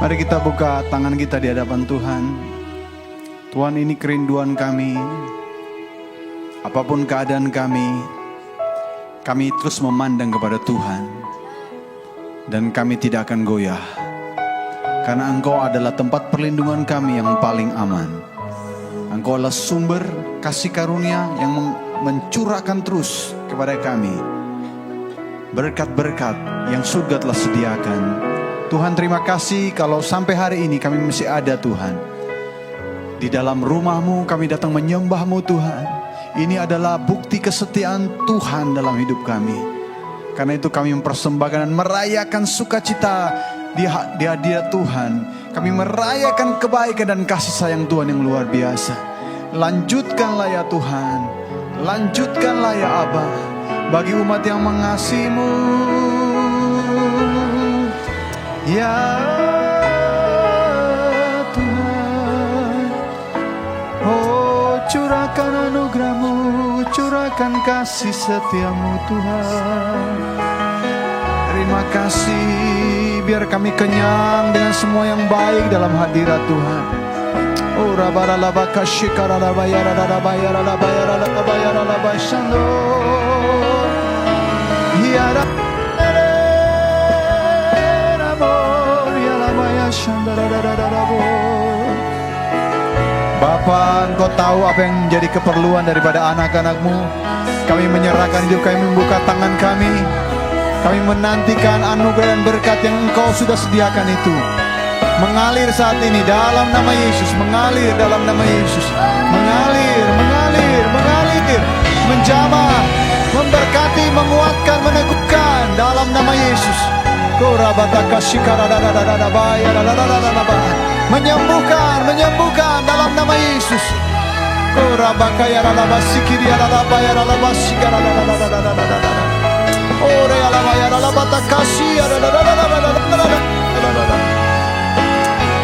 Mari kita buka tangan kita di hadapan Tuhan. Tuhan, ini kerinduan kami. Apapun keadaan kami terus memandang kepada Tuhan. Dan kami tidak akan goyah. Karena Engkau adalah tempat perlindungan kami yang paling aman. Engkau adalah sumber kasih karunia yang mencurahkan terus kepada kami berkat-berkat yang surga telah sediakan. Tuhan, terima kasih kalau sampai hari ini kami masih ada Tuhan. Di dalam rumah-Mu kami datang menyembah-Mu Tuhan. Ini adalah bukti kesetiaan Tuhan dalam hidup kami. Karena itu kami mempersembahkan dan merayakan sukacita di hadirat Tuhan. Kami merayakan kebaikan dan kasih sayang Tuhan yang luar biasa. Lanjutkanlah ya Tuhan, lanjutkanlah ya Aba, bagi umat yang mengasihi-Mu. Ya Tuhan, oh curahkan anugerah-Mu, curahkan kasih setia-Mu Tuhan. Terima kasih, biar kami kenyang dengan semua yang baik dalam hadirat Tuhan. Oh rabaralabaka shikaralabayaralabayaralabayaralabayaralabayaralabashando. Hiara Bapa, Engkau tahu apa yang menjadi keperluan daripada anak-anak-Mu. Kami menyerahkan hidup kami, membuka tangan kami. Kami menantikan anugerah dan berkat yang Engkau sudah sediakan itu mengalir saat ini dalam nama Yesus. Mengalir dalam nama Yesus. Mengalir, mengalir, mengalir, menjamah, memberkati, menguatkan, meneguhkan dalam nama Yesus. Menyembuhkan, menyembuhkan dalam nama Yesus.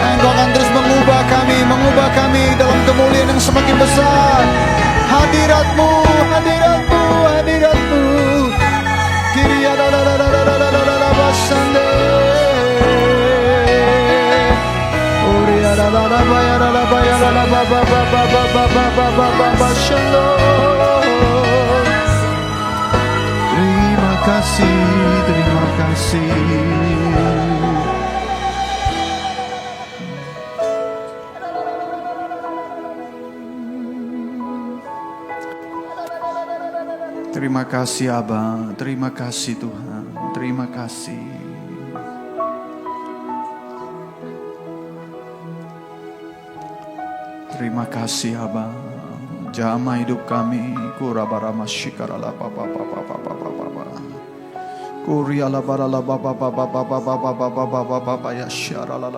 Engkau akan terus mengubah kami dalam kemuliaan yang semakin besar. Hadirat-Mu, hadirat-Mu, hadirat-Mu. Terima kasih, terima kasih. Terima kasih Abah, terima kasih Tuhan, terima kasih. Terima kasih Abah, jamah hidup kami. Kurabarama shikarala papa papa papa papa. Kuriala barala papa papa papa papa papa papa ya syarala.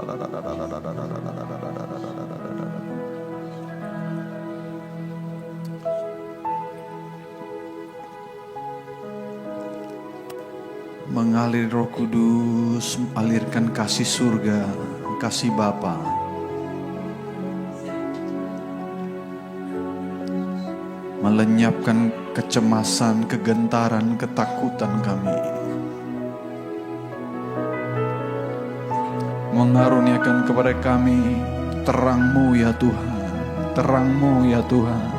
Mengalir Roh Kudus, alirkan kasih surga, kasih Bapa. Melenyapkan kecemasan, kegentaran, ketakutan kami. Mengaruniakan kepada kami terang-Mu ya Tuhan, terang-Mu ya Tuhan.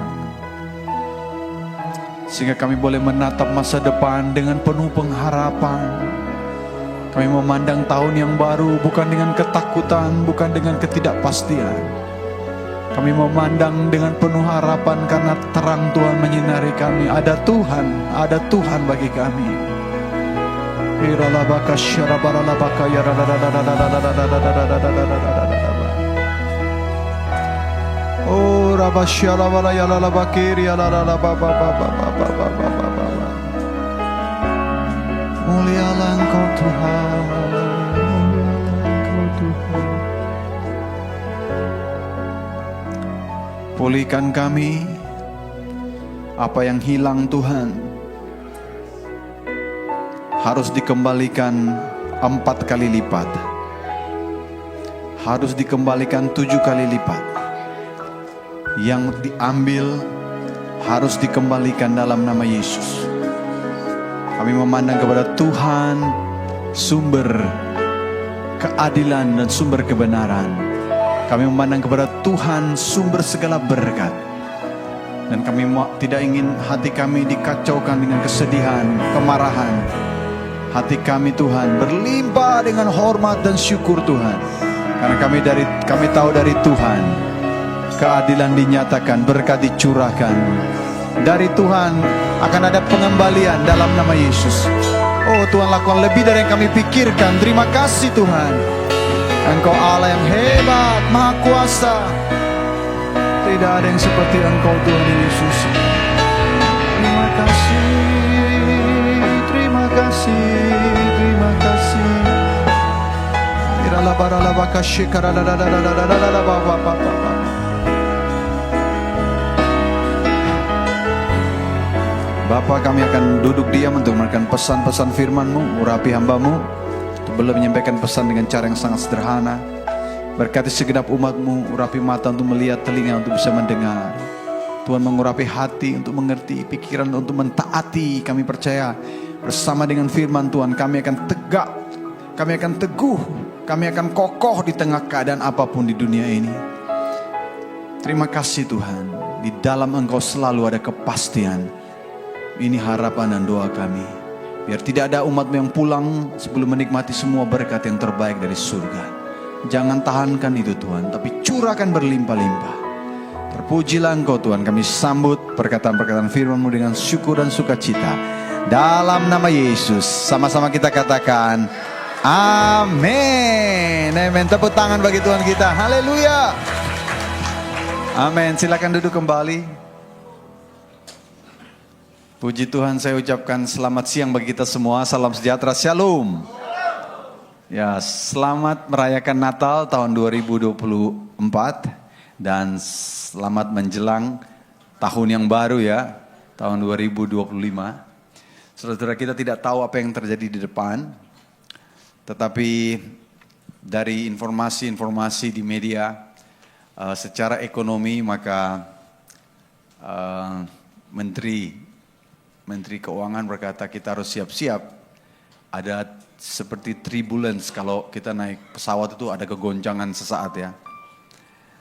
Sehingga kami boleh menatap masa depan dengan penuh pengharapan. Kami memandang tahun yang baru bukan dengan ketakutan, bukan dengan ketidakpastian. Kami memandang dengan penuh harapan karena terang Tuhan menyinari kami. Ada Tuhan bagi kami. Oh rabasyala wala yala la bakiri yala la ba ba ba ba ba ba ba ba ba ba. Mulialah Engkau Tuhan, mulialah Engkau Tuhan. Pulihkan kami apa yang hilang Tuhan. Harus dikembalikan 4 kali lipat. Harus dikembalikan 7 kali lipat. Yang diambil harus dikembalikan dalam nama Yesus. Kami memandang kepada Tuhan, sumber keadilan dan sumber kebenaran. Kami memandang kepada Tuhan sumber segala berkat. Dan kami tidak ingin hati kami dikacaukan dengan kesedihan, kemarahan. Hati kami Tuhan berlimpah dengan hormat dan syukur Tuhan. Karena kami tahu dari Tuhan keadilan dinyatakan, berkat dicurahkan. Dari Tuhan akan ada pengembalian dalam nama Yesus. Oh Tuhan, lakukan lebih dari yang kami pikirkan. Terima kasih Tuhan. Engkau Allah yang hebat, maha kuasa. Tidak ada yang seperti Engkau Tuhan Yesus. Terima kasih, terima kasih, terima kasih. Bapa, kami akan duduk diam untuk mendengarkan pesan-pesan firman-Mu. Urapi hamba-Mu untuk belum menyampaikan pesan dengan cara yang sangat sederhana. Berkati segenap umat-Mu, urapi mata untuk melihat, telinga untuk bisa mendengar. Tuhan mengurapi hati untuk mengerti, pikiran untuk mentaati. Kami percaya bersama dengan firman Tuhan kami akan tegak, kami akan teguh, kami akan kokoh di tengah keadaan apapun di dunia ini. Terima kasih Tuhan, di dalam Engkau selalu ada kepastian. Ini harapan dan doa kami. Biar tidak ada umat-Mu yang pulang sebelum menikmati semua berkat yang terbaik dari surga. Jangan tahankan itu Tuhan, tapi curahkan berlimpah-limpah. Terpujilah Engkau Tuhan, kami sambut perkataan-perkataan firman-Mu dengan syukur dan sukacita. Dalam nama Yesus, sama-sama kita katakan, amin. Amin. Tepuk tangan bagi Tuhan kita. Haleluya. Amin. Silakan duduk kembali. Puji Tuhan, saya ucapkan selamat siang bagi kita semua. Salam sejahtera, shalom. Ya, selamat merayakan Natal tahun 2024 dan selamat menjelang tahun yang baru ya, tahun 2025. Saudara-saudara, kita tidak tahu apa yang terjadi di depan, tetapi dari informasi-informasi di media secara ekonomi, maka Menteri Keuangan berkata kita harus siap-siap. Ada seperti turbulence, kalau kita naik pesawat itu ada kegoncangan sesaat ya.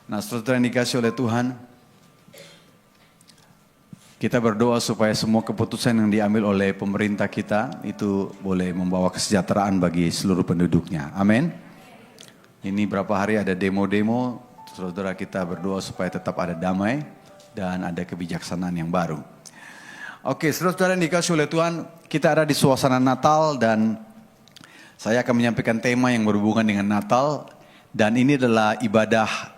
Nah, saudara yang dikasih oleh Tuhan, kita berdoa supaya semua keputusan yang diambil oleh pemerintah kita itu boleh membawa kesejahteraan bagi seluruh penduduknya. Amin. Ini berapa hari ada demo-demo, saudara kita berdoa supaya tetap ada damai dan ada kebijaksanaan yang baru. Oke, saudara-saudara yang dikasih oleh Tuhan, kita ada di suasana Natal dan saya akan menyampaikan tema yang berhubungan dengan Natal. Dan ini adalah ibadah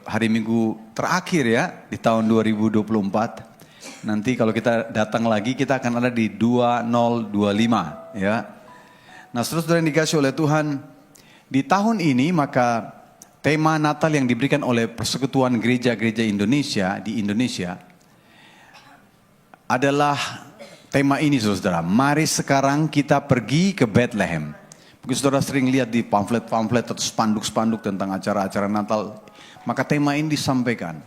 hari Minggu terakhir ya di tahun 2024. Nanti kalau kita datang lagi kita akan ada di 2025 ya. Nah, saudara-saudara yang dikasih oleh Tuhan, di tahun ini maka tema Natal yang diberikan oleh Persekutuan Gereja-Gereja Indonesia di Indonesia adalah tema ini, saudara. Mari sekarang kita pergi ke Bethlehem. Mungkin saudara sering lihat di pamflet-pamflet atau spanduk-spanduk tentang acara-acara Natal. Maka tema ini disampaikan.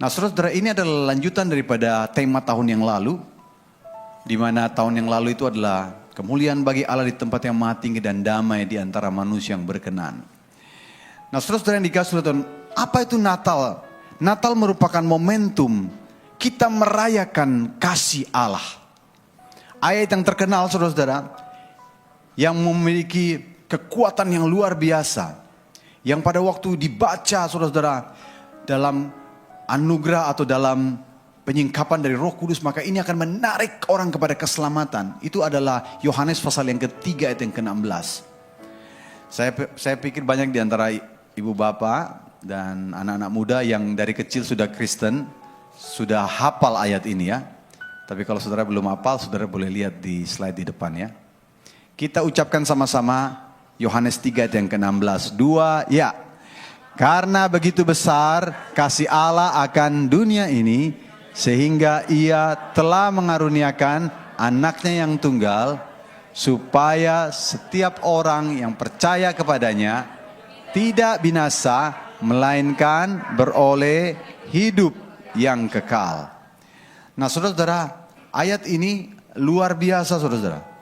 Nah, saudara, ini adalah lanjutan daripada tema tahun yang lalu. Di mana tahun yang lalu itu adalah kemuliaan bagi Allah di tempat yang maha tinggi dan damai di antara manusia yang berkenan. Nah, saudara yang dikasih oleh Tuhan, apa itu Natal? Natal merupakan momentum kita merayakan kasih Allah. Ayat yang terkenal saudara-saudara, yang memiliki kekuatan yang luar biasa, yang pada waktu dibaca saudara-saudara dalam anugerah atau dalam penyingkapan dari Roh Kudus, maka ini akan menarik orang kepada keselamatan. Itu adalah Yohanes pasal yang ketiga ayat yang ke-16. Saya pikir banyak di antara ibu bapak dan anak-anak muda yang dari kecil sudah Kristen, sudah hafal ayat ini ya. Tapi kalau saudara belum hafal, saudara boleh lihat di slide di depan ya. Kita ucapkan sama-sama Yohanes 3 ayat yang ke-16. 2, ya. Karena begitu besar kasih Allah akan dunia ini, sehingga ia telah mengaruniakan anaknya yang tunggal, supaya setiap orang yang percaya kepadanya tidak binasa, melainkan beroleh hidup yang kekal. Nah, saudara-saudara, ayat ini luar biasa, saudara-saudara.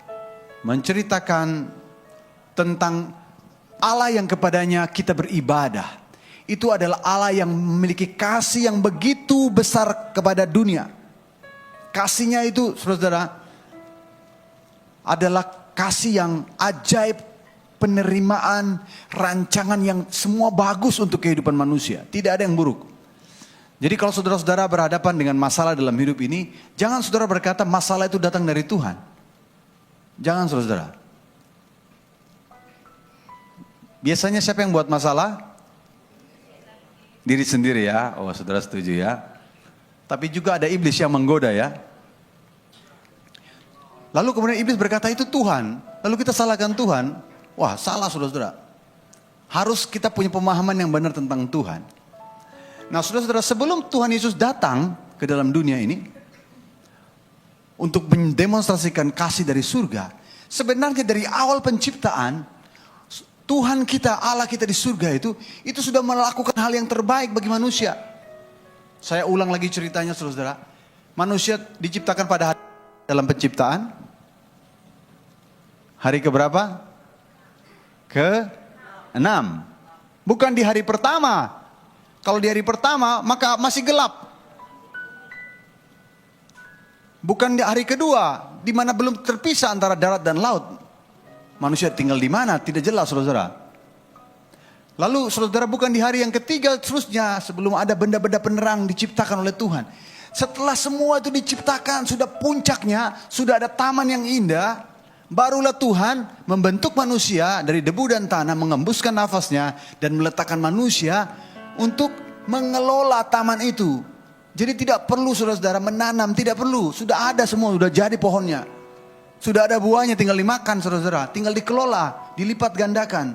Menceritakan tentang Allah yang kepadanya kita beribadah. Itu adalah Allah yang memiliki kasih yang begitu besar kepada dunia. Kasihnya itu, saudara, adalah kasih yang ajaib, penerimaan, rancangan yang semua bagus untuk kehidupan manusia. Tidak ada yang buruk. Jadi kalau saudara-saudara berhadapan dengan masalah dalam hidup ini, jangan saudara berkata masalah itu datang dari Tuhan. Jangan saudara. Biasanya siapa yang buat masalah? Diri sendiri ya. Oh, saudara setuju ya. Tapi juga ada iblis yang menggoda ya. Lalu kemudian iblis berkata itu Tuhan. Lalu kita salahkan Tuhan. Wah, salah saudara-saudara. Harus kita punya pemahaman yang benar tentang Tuhan. Nah, saudara-saudara, sebelum Tuhan Yesus datang ke dalam dunia ini untuk mendemonstrasikan kasih dari surga, sebenarnya dari awal penciptaan Tuhan kita, Allah kita di surga itu sudah melakukan hal yang terbaik bagi manusia. Saya ulang lagi ceritanya saudara. Manusia diciptakan pada hari dalam penciptaan. Hari keberapa? Ke-6. Bukan di hari pertama. Kalau di hari pertama maka masih gelap. Bukan di hari kedua, di mana belum terpisah antara darat dan laut. Manusia tinggal di mana? Tidak jelas saudara. Lalu saudara bukan di hari yang ketiga terusnya sebelum ada benda-benda penerang diciptakan oleh Tuhan. Setelah semua itu diciptakan, sudah puncaknya, sudah ada taman yang indah. Barulah Tuhan membentuk manusia dari debu dan tanah, mengembuskan nafasnya dan meletakkan manusia untuk mengelola taman itu. Jadi tidak perlu saudara-saudara menanam, tidak perlu. Sudah ada semua, sudah jadi pohonnya. Sudah ada buahnya, tinggal dimakan saudara-saudara. Tinggal dikelola, dilipat gandakan.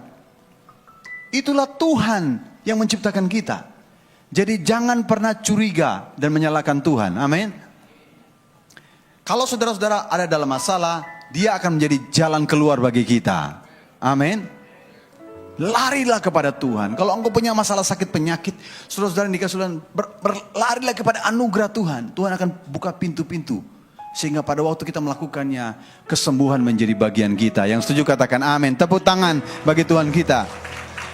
Itulah Tuhan yang menciptakan kita. Jadi jangan pernah curiga dan menyalahkan Tuhan. Amin. Kalau saudara-saudara ada dalam masalah, Dia akan menjadi jalan keluar bagi kita. Amin. Larilah kepada Tuhan. Kalau engkau punya masalah sakit penyakit, saudara-saudara dikasih Tuhan, berlarilah kepada anugerah Tuhan. Tuhan akan buka pintu-pintu. Sehingga pada waktu kita melakukannya, kesembuhan menjadi bagian kita. Yang setuju katakan amin. Tepuk tangan bagi Tuhan kita.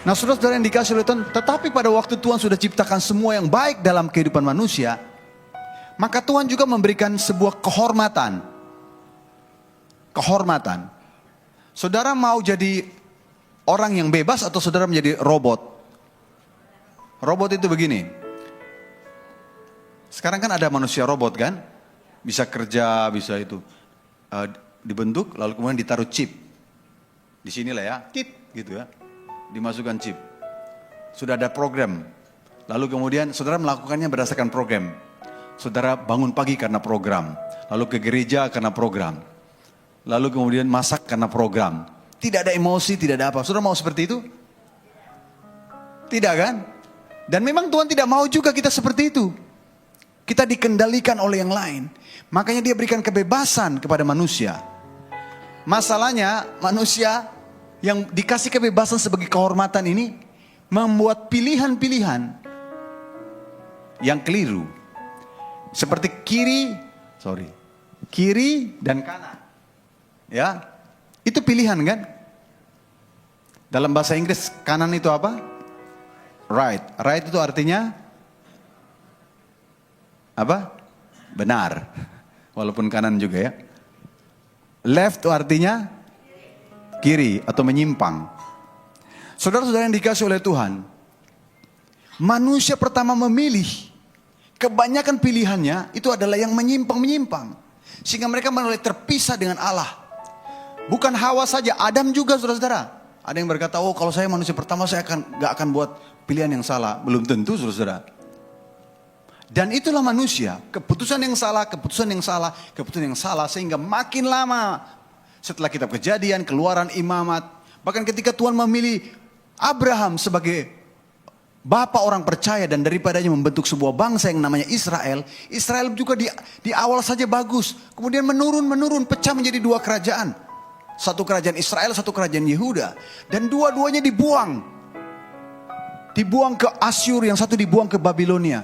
Nah saudara-saudara yang dikasih oleh Tuhan, tetapi pada waktu Tuhan sudah ciptakan semua yang baik dalam kehidupan manusia, maka Tuhan juga memberikan sebuah kehormatan. Kehormatan. Saudara mau jadi orang yang bebas atau saudara menjadi robot? Robot itu begini. Sekarang kan ada manusia robot kan? Bisa kerja, bisa itu. Dibentuk lalu kemudian ditaruh chip. Di sinilah ya, tit gitu ya. Dimasukkan chip. Sudah ada program. Lalu kemudian saudara melakukannya berdasarkan program. Saudara bangun pagi karena program. Lalu ke gereja karena program. Lalu kemudian masak karena program. Tidak ada emosi, tidak ada apa. Saudara mau seperti itu? Tidak kan? Dan memang Tuhan tidak mau juga kita seperti itu. Kita dikendalikan oleh yang lain. Makanya Dia berikan kebebasan kepada manusia. Masalahnya manusia yang dikasih kebebasan sebagai kehormatan ini membuat pilihan-pilihan yang keliru. Seperti kiri dan kanan. Ya, itu pilihan kan? Dalam bahasa Inggris kanan itu apa? Right. Right itu artinya apa? Benar. Walaupun kanan juga ya. Left itu artinya kiri atau menyimpang. Saudara-saudara yang dikasih oleh Tuhan, manusia pertama memilih, kebanyakan pilihannya itu adalah yang menyimpang-menyimpang. Sehingga mereka mulai terpisah dengan Allah. Bukan Hawa saja, Adam juga saudara-saudara. Ada yang berkata, oh kalau saya manusia pertama saya gak akan buat pilihan yang salah. Belum tentu saudara-saudara. Dan itulah manusia, keputusan yang salah, keputusan yang salah, keputusan yang salah. Sehingga makin lama setelah kitab Kejadian, Keluaran, Imamat. Bahkan ketika Tuhan memilih Abraham sebagai bapak orang percaya dan daripadanya membentuk sebuah bangsa yang namanya Israel. Israel juga di awal saja bagus. Kemudian menurun, pecah menjadi dua kerajaan. Satu kerajaan Israel, satu kerajaan Yehuda. Dan dua-duanya dibuang. Dibuang ke Asyur, yang satu dibuang ke Babilonia.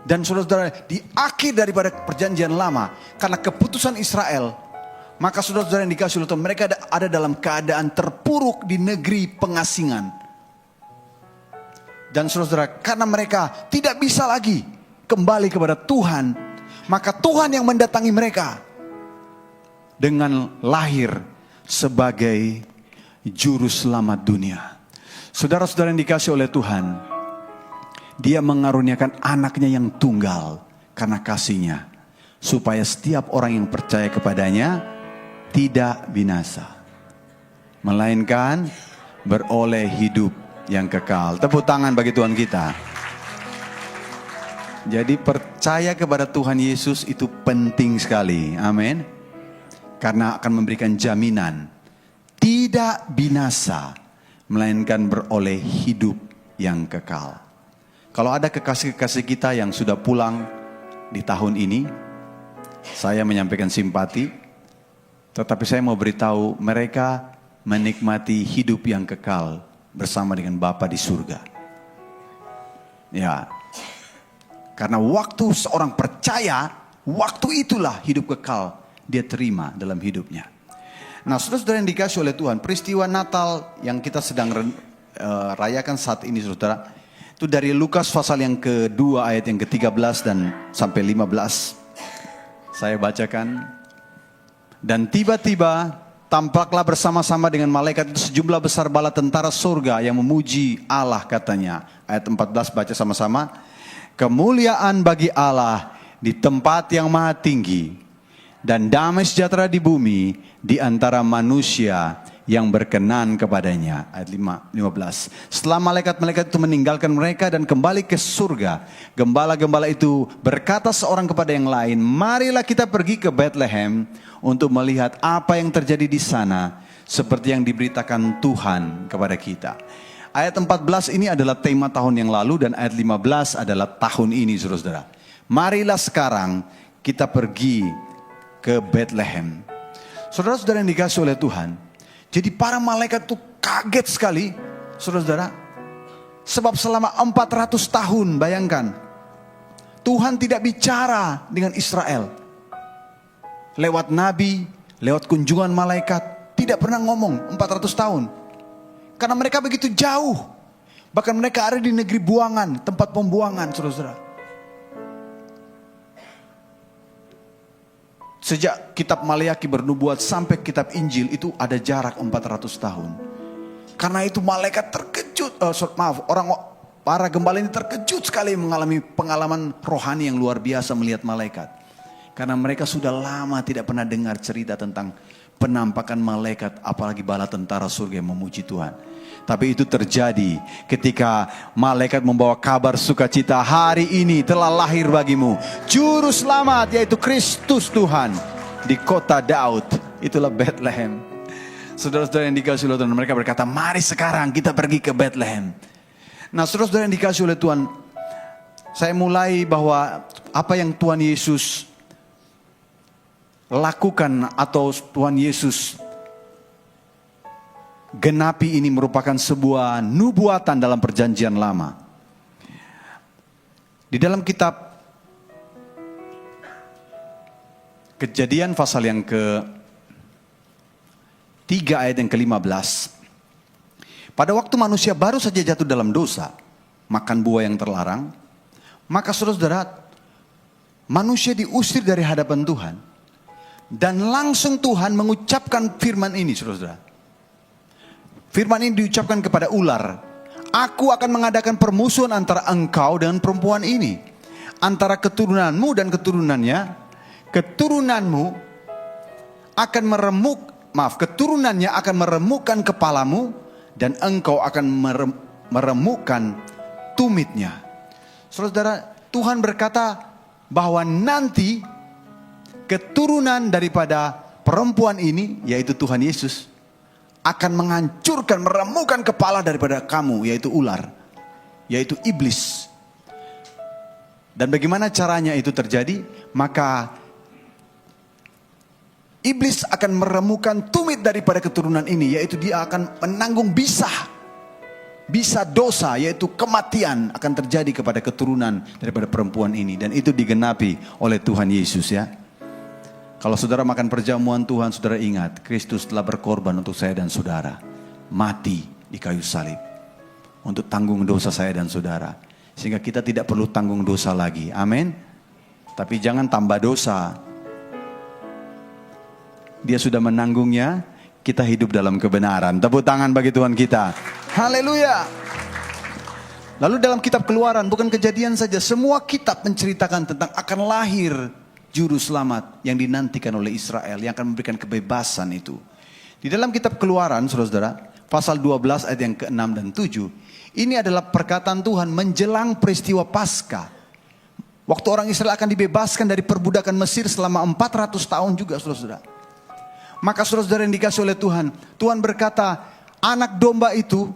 Dan saudara-saudara, di akhir daripada perjanjian lama, karena keputusan Israel, Maka saudara-saudara yang dikasihi oleh Tuhan, mereka ada dalam keadaan terpuruk di negeri pengasingan. Dan saudara-saudara, karena mereka tidak bisa lagi kembali kepada Tuhan, maka Tuhan yang mendatangi mereka dengan lahir sebagai juru selamat dunia. Saudara-saudara yang dikasihi oleh Tuhan, Dia mengaruniakan anaknya yang tunggal karena kasih-Nya, supaya setiap orang yang percaya kepadanya tidak binasa, melainkan beroleh hidup yang kekal. Tepuk tangan bagi Tuhan kita. Jadi percaya kepada Tuhan Yesus itu penting sekali. Amin. Karena akan memberikan jaminan tidak binasa, melainkan beroleh hidup yang kekal. Kalau ada kekasih-kekasih kita yang sudah pulang di tahun ini, saya menyampaikan simpati. Tetapi saya mau beritahu, mereka menikmati hidup yang kekal bersama dengan Bapa di surga. Ya, karena waktu seorang percaya, waktu itulah hidup kekal dia terima dalam hidupnya. Nah, saudara-saudara yang dikasihi oleh Tuhan, peristiwa Natal yang kita sedang rayakan saat ini, saudara, itu dari Lukas pasal yang kedua ayat yang ke-13 dan sampai 15. Saya bacakan. Dan tiba-tiba tampaklah bersama-sama dengan malaikat itu sejumlah besar bala tentara surga yang memuji Allah, katanya. Ayat 14 baca sama-sama. Kemuliaan bagi Allah di tempat yang maha tinggi, dan damai sejahtera di bumi di antara manusia yang berkenan kepadanya. Ayat 15. Setelah malaikat-malaikat itu meninggalkan mereka dan kembali ke surga, gembala-gembala itu berkata seorang kepada yang lain, marilah kita pergi ke Bethlehem untuk melihat apa yang terjadi di sana, seperti yang diberitakan Tuhan kepada kita. Ayat 14 ini adalah tema tahun yang lalu, dan ayat 15 adalah tahun ini, saudara-saudara. Marilah sekarang kita pergi ke Bethlehem. Saudara-saudara yang dikasihi oleh Tuhan, jadi para malaikat itu kaget sekali, saudara-saudara. Sebab selama 400 tahun, bayangkan, Tuhan tidak bicara dengan Israel. Lewat nabi, lewat kunjungan malaikat, tidak pernah ngomong 400 tahun. Karena mereka begitu jauh. Bahkan mereka ada di negeri buangan, tempat pembuangan, saudara-saudara. Sejak kitab Maleakhi bernubuat sampai kitab Injil itu ada jarak 400 tahun. Karena itu malaikat terkejut, para gembala ini terkejut sekali mengalami pengalaman rohani yang luar biasa melihat malaikat. Karena mereka sudah lama tidak pernah dengar cerita tentang penampakan malaikat, apalagi bala tentara surga yang memuji Tuhan. Tapi itu terjadi ketika malaikat membawa kabar sukacita, hari ini telah lahir bagimu Juru Selamat, yaitu Kristus Tuhan di kota Daud. Itulah Bethlehem. Saudara-saudara yang dikasihi oleh Tuhan, mereka berkata, mari sekarang kita pergi ke Bethlehem. Nah, saudara-saudara yang dikasihi oleh Tuhan, saya mulai bahwa apa yang Tuhan Yesus lakukan atau Tuhan Yesus genapi ini merupakan sebuah nubuatan dalam perjanjian lama. Di dalam kitab Kejadian pasal yang ke-3 ayat yang ke-15. Pada waktu manusia baru saja jatuh dalam dosa, makan buah yang terlarang, maka saudara-saudara, manusia diusir dari hadapan Tuhan. Dan langsung Tuhan mengucapkan firman ini, saudara-saudara. Firman ini diucapkan kepada ular. Aku akan mengadakan permusuhan antara engkau dengan perempuan ini, antara keturunanmu dan keturunannya. Keturunanmu akan keturunannya akan meremukkan kepalamu, dan engkau akan meremukkan tumitnya. Saudara, Tuhan berkata bahwa nanti keturunan daripada perempuan ini, yaitu Tuhan Yesus, akan menghancurkan, meremukkan kepala daripada kamu, yaitu ular, yaitu iblis. Dan bagaimana caranya itu terjadi? Maka iblis akan meremukkan tumit daripada keturunan ini, yaitu dia akan menanggung bisa dosa, yaitu kematian akan terjadi kepada keturunan daripada perempuan ini. Dan itu digenapi oleh Tuhan Yesus, ya. Kalau saudara makan perjamuan Tuhan, saudara ingat, Kristus telah berkorban untuk saya dan saudara. Mati di kayu salib. Untuk tanggung dosa saya dan saudara. Sehingga kita tidak perlu tanggung dosa lagi. Amin. Tapi jangan tambah dosa. Dia sudah menanggungnya, kita hidup dalam kebenaran. Tepuk tangan bagi Tuhan kita. Haleluya. Lalu dalam kitab Keluaran, bukan Kejadian saja, semua kitab menceritakan tentang akan lahir juru selamat yang dinantikan oleh Israel, yang akan memberikan kebebasan itu. Di dalam kitab Keluaran, saudara-saudara, pasal 12 ayat yang ke-6 dan 7, ini adalah perkataan Tuhan menjelang peristiwa Paskah. Waktu orang Israel akan dibebaskan dari perbudakan Mesir selama 400 tahun juga, saudara-saudara. Maka saudara-saudara yang dikasih oleh Tuhan, Tuhan berkata, anak domba itu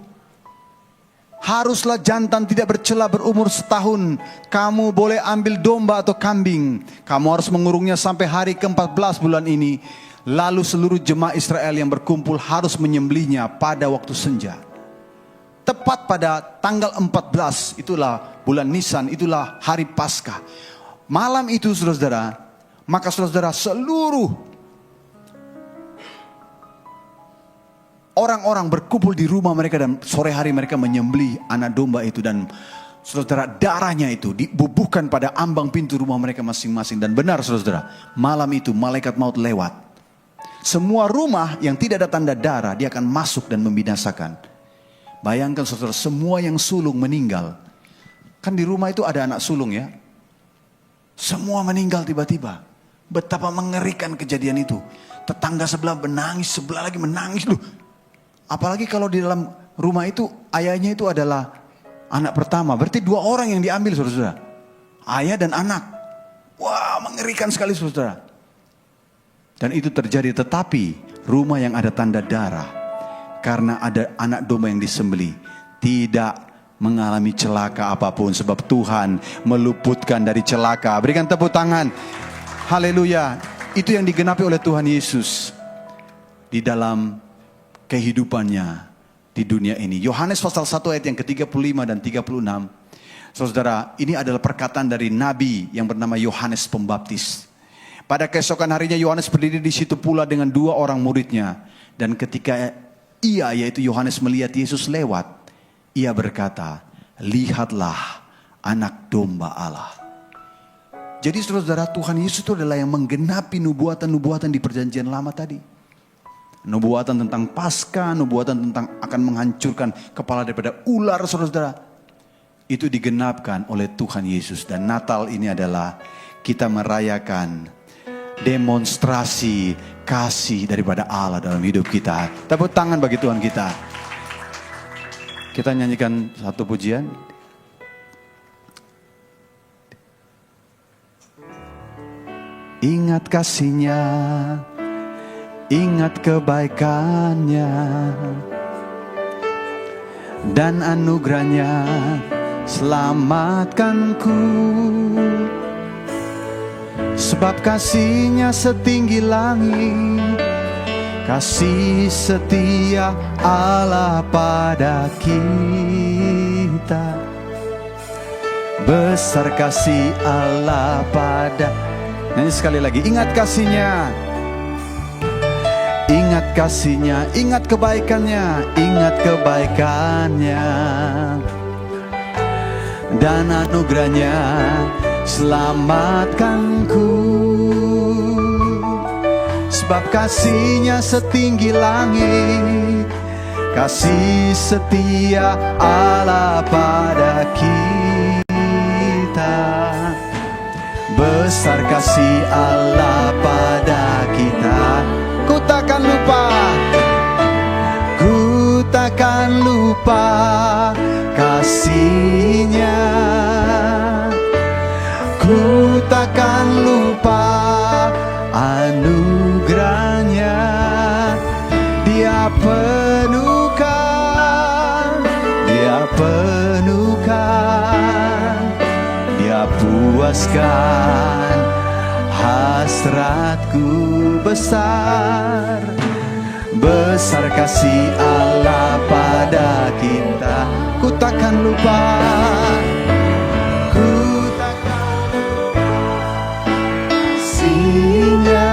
haruslah jantan, tidak bercela, berumur setahun. Kamu boleh ambil domba atau kambing. Kamu harus mengurungnya sampai hari ke-14 bulan ini. Lalu seluruh jemaah Israel yang berkumpul harus menyembelihnya pada waktu senja. Tepat pada tanggal 14, itulah bulan Nisan, itulah hari Paskah. Malam itu saudara-saudara, maka saudara-saudara seluruh orang-orang berkumpul di rumah mereka dan sore hari mereka menyembelih anak domba itu. Dan saudara, darahnya itu dibubuhkan pada ambang pintu rumah mereka masing-masing. Dan benar saudara, malam itu malaikat maut lewat. Semua rumah yang tidak ada tanda darah, dia akan masuk dan membinasakan. Bayangkan saudara, semua yang sulung meninggal. Kan di rumah itu ada anak sulung ya. Semua meninggal tiba-tiba. Betapa mengerikan kejadian itu. Tetangga sebelah menangis, sebelah lagi menangis loh. Apalagi kalau di dalam rumah itu ayahnya itu adalah anak pertama. Berarti 2 orang yang diambil saudara-saudara. Ayah dan anak. Wah, mengerikan sekali saudara. Dan itu terjadi, tetapi rumah yang ada tanda darah, karena ada anak domba yang disembelih, tidak mengalami celaka apapun. Sebab Tuhan meluputkan dari celaka. Berikan tepuk tangan. Haleluya. Itu yang digenapi oleh Tuhan Yesus di dalam kehidupannya di dunia ini. Yohanes pasal 1 ayat yang ke-35 dan 36. Saudara, ini adalah perkataan dari nabi yang bernama Yohanes Pembaptis. Pada keesokan harinya Yohanes berdiri di situ pula dengan 2 orang muridnya. Dan ketika ia, yaitu Yohanes, melihat Yesus lewat, ia berkata, lihatlah anak domba Allah. Jadi saudara, Tuhan Yesus itu adalah yang menggenapi nubuatan-nubuatan di perjanjian lama tadi. Nubuatan tentang Paskah, nubuatan tentang akan menghancurkan kepala daripada ular, saudara-saudara. Itu digenapkan oleh Tuhan Yesus. Dan Natal ini adalah kita merayakan demonstrasi kasih daripada Allah dalam hidup kita. Tepuk tangan bagi Tuhan kita. Kita nyanyikan satu pujian. Ingat kasih-Nya, ingat kebaikannya dan anugerahnya, selamatkanku. Sebab kasih-Nya setinggi langit, kasih setia Allah pada kita. Besar kasih Allah pada. Nyanyi sekali lagi, ingat kasih-Nya. Ingat kasih-Nya, ingat kebaikannya, ingat kebaikannya dan anugerahnya, selamatkanku. Sebab kasih-Nya setinggi langit, kasih setia Allah pada kita. Besar kasih Allah pada kita. Ku takkan lupa, ku takkan lupa kasih-Nya. Ku takkan lupa anugerahnya. Dia penuhkan, Dia penuhkan, Dia puaskan hasratku besar. Besar kasih Allah pada kita. Ku takkan lupa, ku takkan lupa kasih-Nya.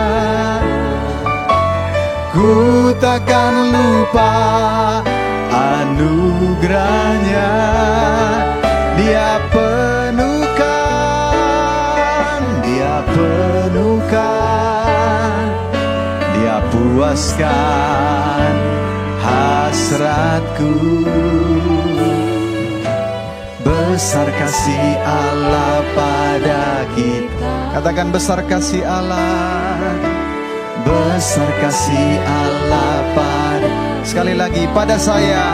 Ku takkan lupa anugerahnya. Dia penuhkan, dia penuhkan, dia puaskan hasratku. Besar kasih Allah pada kita. Katakan besar kasih Allah. Besar kasih Allah pada. Sekali lagi, pada saya.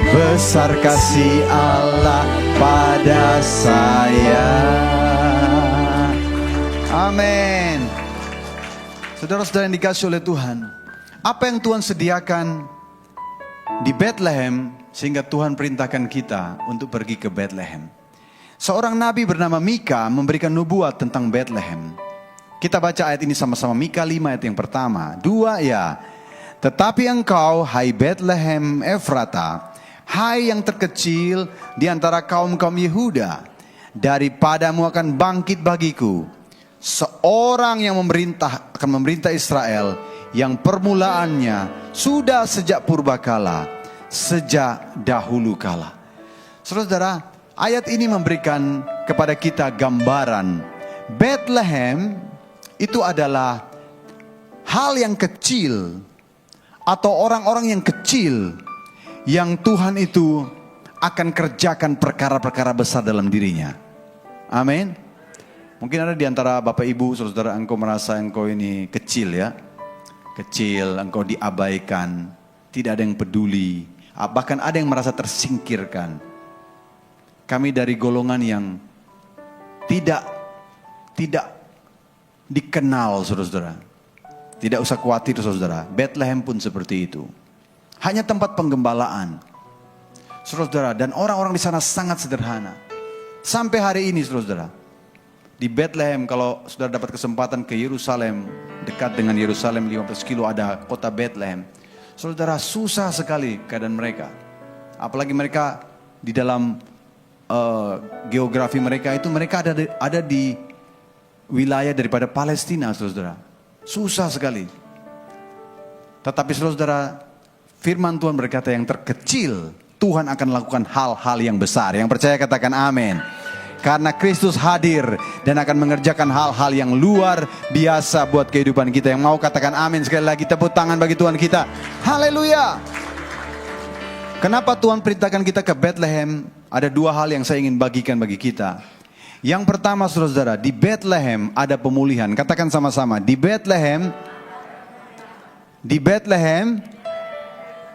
Besar kasih Allah pada saya. Amin. Saudara-saudara yang dikasihi oleh Tuhan, apa yang Tuhan sediakan di Bethlehem sehingga Tuhan perintahkan kita untuk pergi ke Bethlehem. Seorang nabi bernama Mika memberikan nubuat tentang Bethlehem. Kita baca ayat ini sama-sama. Mika 5 ayat yang pertama. 2 ya. Tetapi engkau, hai Bethlehem Efrata, hai yang terkecil di antara kaum-kaum Yehuda, daripadamu akan bangkit bagiku seorang yang akan memerintah Israel, yang permulaannya sudah sejak purbakala, sejak dahulu kala. Saudara, ayat ini memberikan kepada kita gambaran Bethlehem itu adalah hal yang kecil atau orang-orang yang kecil yang Tuhan itu akan kerjakan perkara-perkara besar dalam dirinya. Amin. Mungkin ada di antara Bapak Ibu, saudara, engkau merasa engkau ini kecil ya. Kecil, engkau diabaikan, tidak ada yang peduli, bahkan ada yang merasa tersingkirkan. Kami dari golongan yang tidak dikenal, saudara-saudara. Tidak usah khawatir, saudara. Bethlehem pun seperti itu. Hanya tempat penggembalaan, saudara-saudara. Dan orang-orang di sana sangat sederhana. Sampai hari ini, saudara-saudara. Di Bethlehem, kalau saudara dapat kesempatan ke Yerusalem, dekat dengan Yerusalem 15 kilo ada kota Bethlehem. Saudara, susah sekali keadaan mereka. Apalagi mereka di dalam geografi mereka itu, mereka ada di wilayah daripada Palestina, saudara. Susah sekali. Tetapi saudara, firman Tuhan berkata yang terkecil, Tuhan akan lakukan hal-hal yang besar. Yang percaya katakan amin. Karena Kristus hadir dan akan mengerjakan hal-hal yang luar biasa buat kehidupan kita. Yang mau katakan amin sekali lagi, tepuk tangan bagi Tuhan kita. Haleluya. Kenapa Tuhan perintahkan kita ke Bethlehem? Ada 2 hal yang saya ingin bagikan bagi kita. Yang pertama, saudara, di Bethlehem ada pemulihan. Katakan sama-sama, di Bethlehem,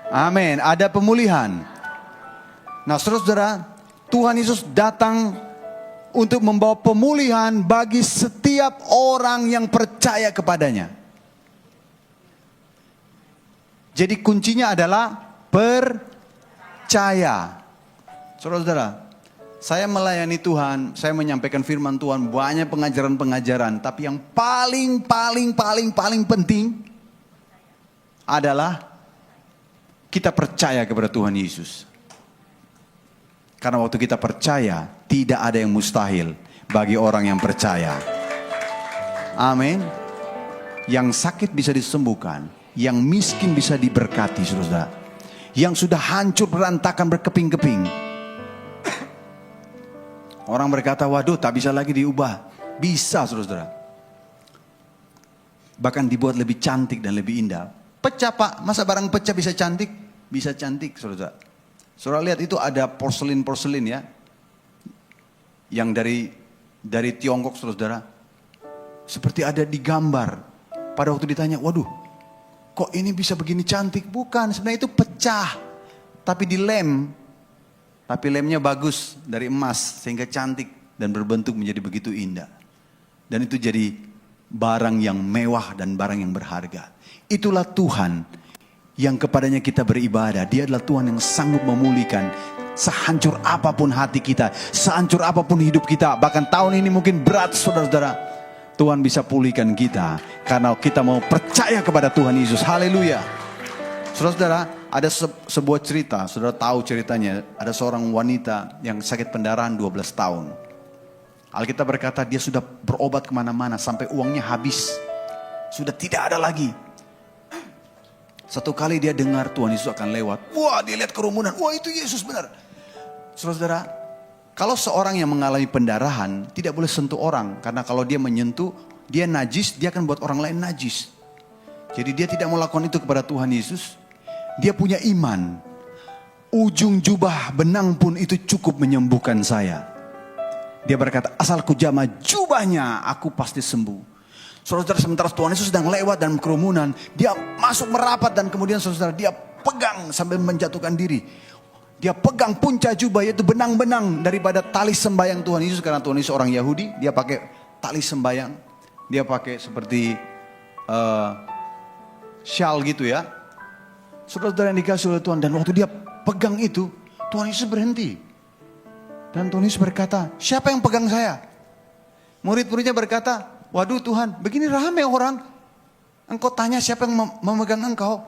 amin, ada pemulihan. Nah, saudara, Tuhan Yesus datang untuk membawa pemulihan bagi setiap orang yang percaya kepadanya. Jadi kuncinya adalah percaya. Saudara, saya melayani Tuhan, saya menyampaikan firman Tuhan, banyak pengajaran-pengajaran. Tapi yang paling penting adalah kita percaya kepada Tuhan Yesus. Karena waktu kita percaya, tidak ada yang mustahil bagi orang yang percaya. Amin. Yang sakit bisa disembuhkan, yang miskin bisa diberkati, saudara. Yang sudah hancur berantakan berkeping-keping. Orang berkata, waduh, tak bisa lagi diubah. Bisa, saudara. Bahkan dibuat lebih cantik dan lebih indah. Pecah, Pak. Masa barang pecah bisa cantik? Bisa cantik, saudara. Saudara lihat itu ada porselin ya. Yang dari Tiongkok, saudara. Seperti ada digambar. Pada waktu ditanya, waduh, kok ini bisa begini cantik? Bukan, sebenarnya itu pecah. Tapi dilem. Tapi lemnya bagus dari emas sehingga cantik dan berbentuk menjadi begitu indah. Dan itu jadi barang yang mewah dan barang yang berharga. Itulah Tuhan yang kepadanya kita beribadah. Dia adalah Tuhan yang sanggup memulihkan sehancur apapun hati kita, sehancur apapun hidup kita. Bahkan tahun ini mungkin berat, saudara-saudara. Tuhan bisa pulihkan kita karena kita mau percaya kepada Tuhan Yesus. Haleluya. Saudara-saudara, ada sebuah cerita, saudara tahu ceritanya. Ada seorang wanita yang sakit pendarahan 12 tahun. Alkitab berkata dia sudah berobat kemana-mana sampai uangnya habis. Sudah tidak ada lagi. Satu kali dia dengar Tuhan Yesus akan lewat. Wah, dia lihat kerumunan. Wah, itu Yesus benar. Saudara, kalau seorang yang mengalami pendarahan tidak boleh sentuh orang. Karena kalau dia menyentuh, dia najis, dia akan buat orang lain najis. Jadi dia tidak melakukan itu kepada Tuhan Yesus. Dia punya iman. Ujung jubah benang pun itu cukup menyembuhkan saya. Dia berkata, asal ku jamah jubahnya, aku pasti sembuh. Saudara, sementara Tuhan Yesus sedang lewat dalam kerumunan, dia masuk merapat dan kemudian saudara, dia pegang sambil menjatuhkan diri. Dia pegang punca jubah, yaitu benang-benang daripada tali sembayang Tuhan Yesus. Karena Tuhan Yesus orang Yahudi, dia pakai tali sembayang. Dia pakai seperti shawl gitu ya. Saudara yang dikasih oleh Tuhan, dan waktu dia pegang itu, Tuhan Yesus berhenti. Dan Tuhan Yesus berkata, siapa yang pegang saya? Murid-muridnya berkata, waduh Tuhan, begini ramai orang. Engkau tanya siapa yang memegang engkau?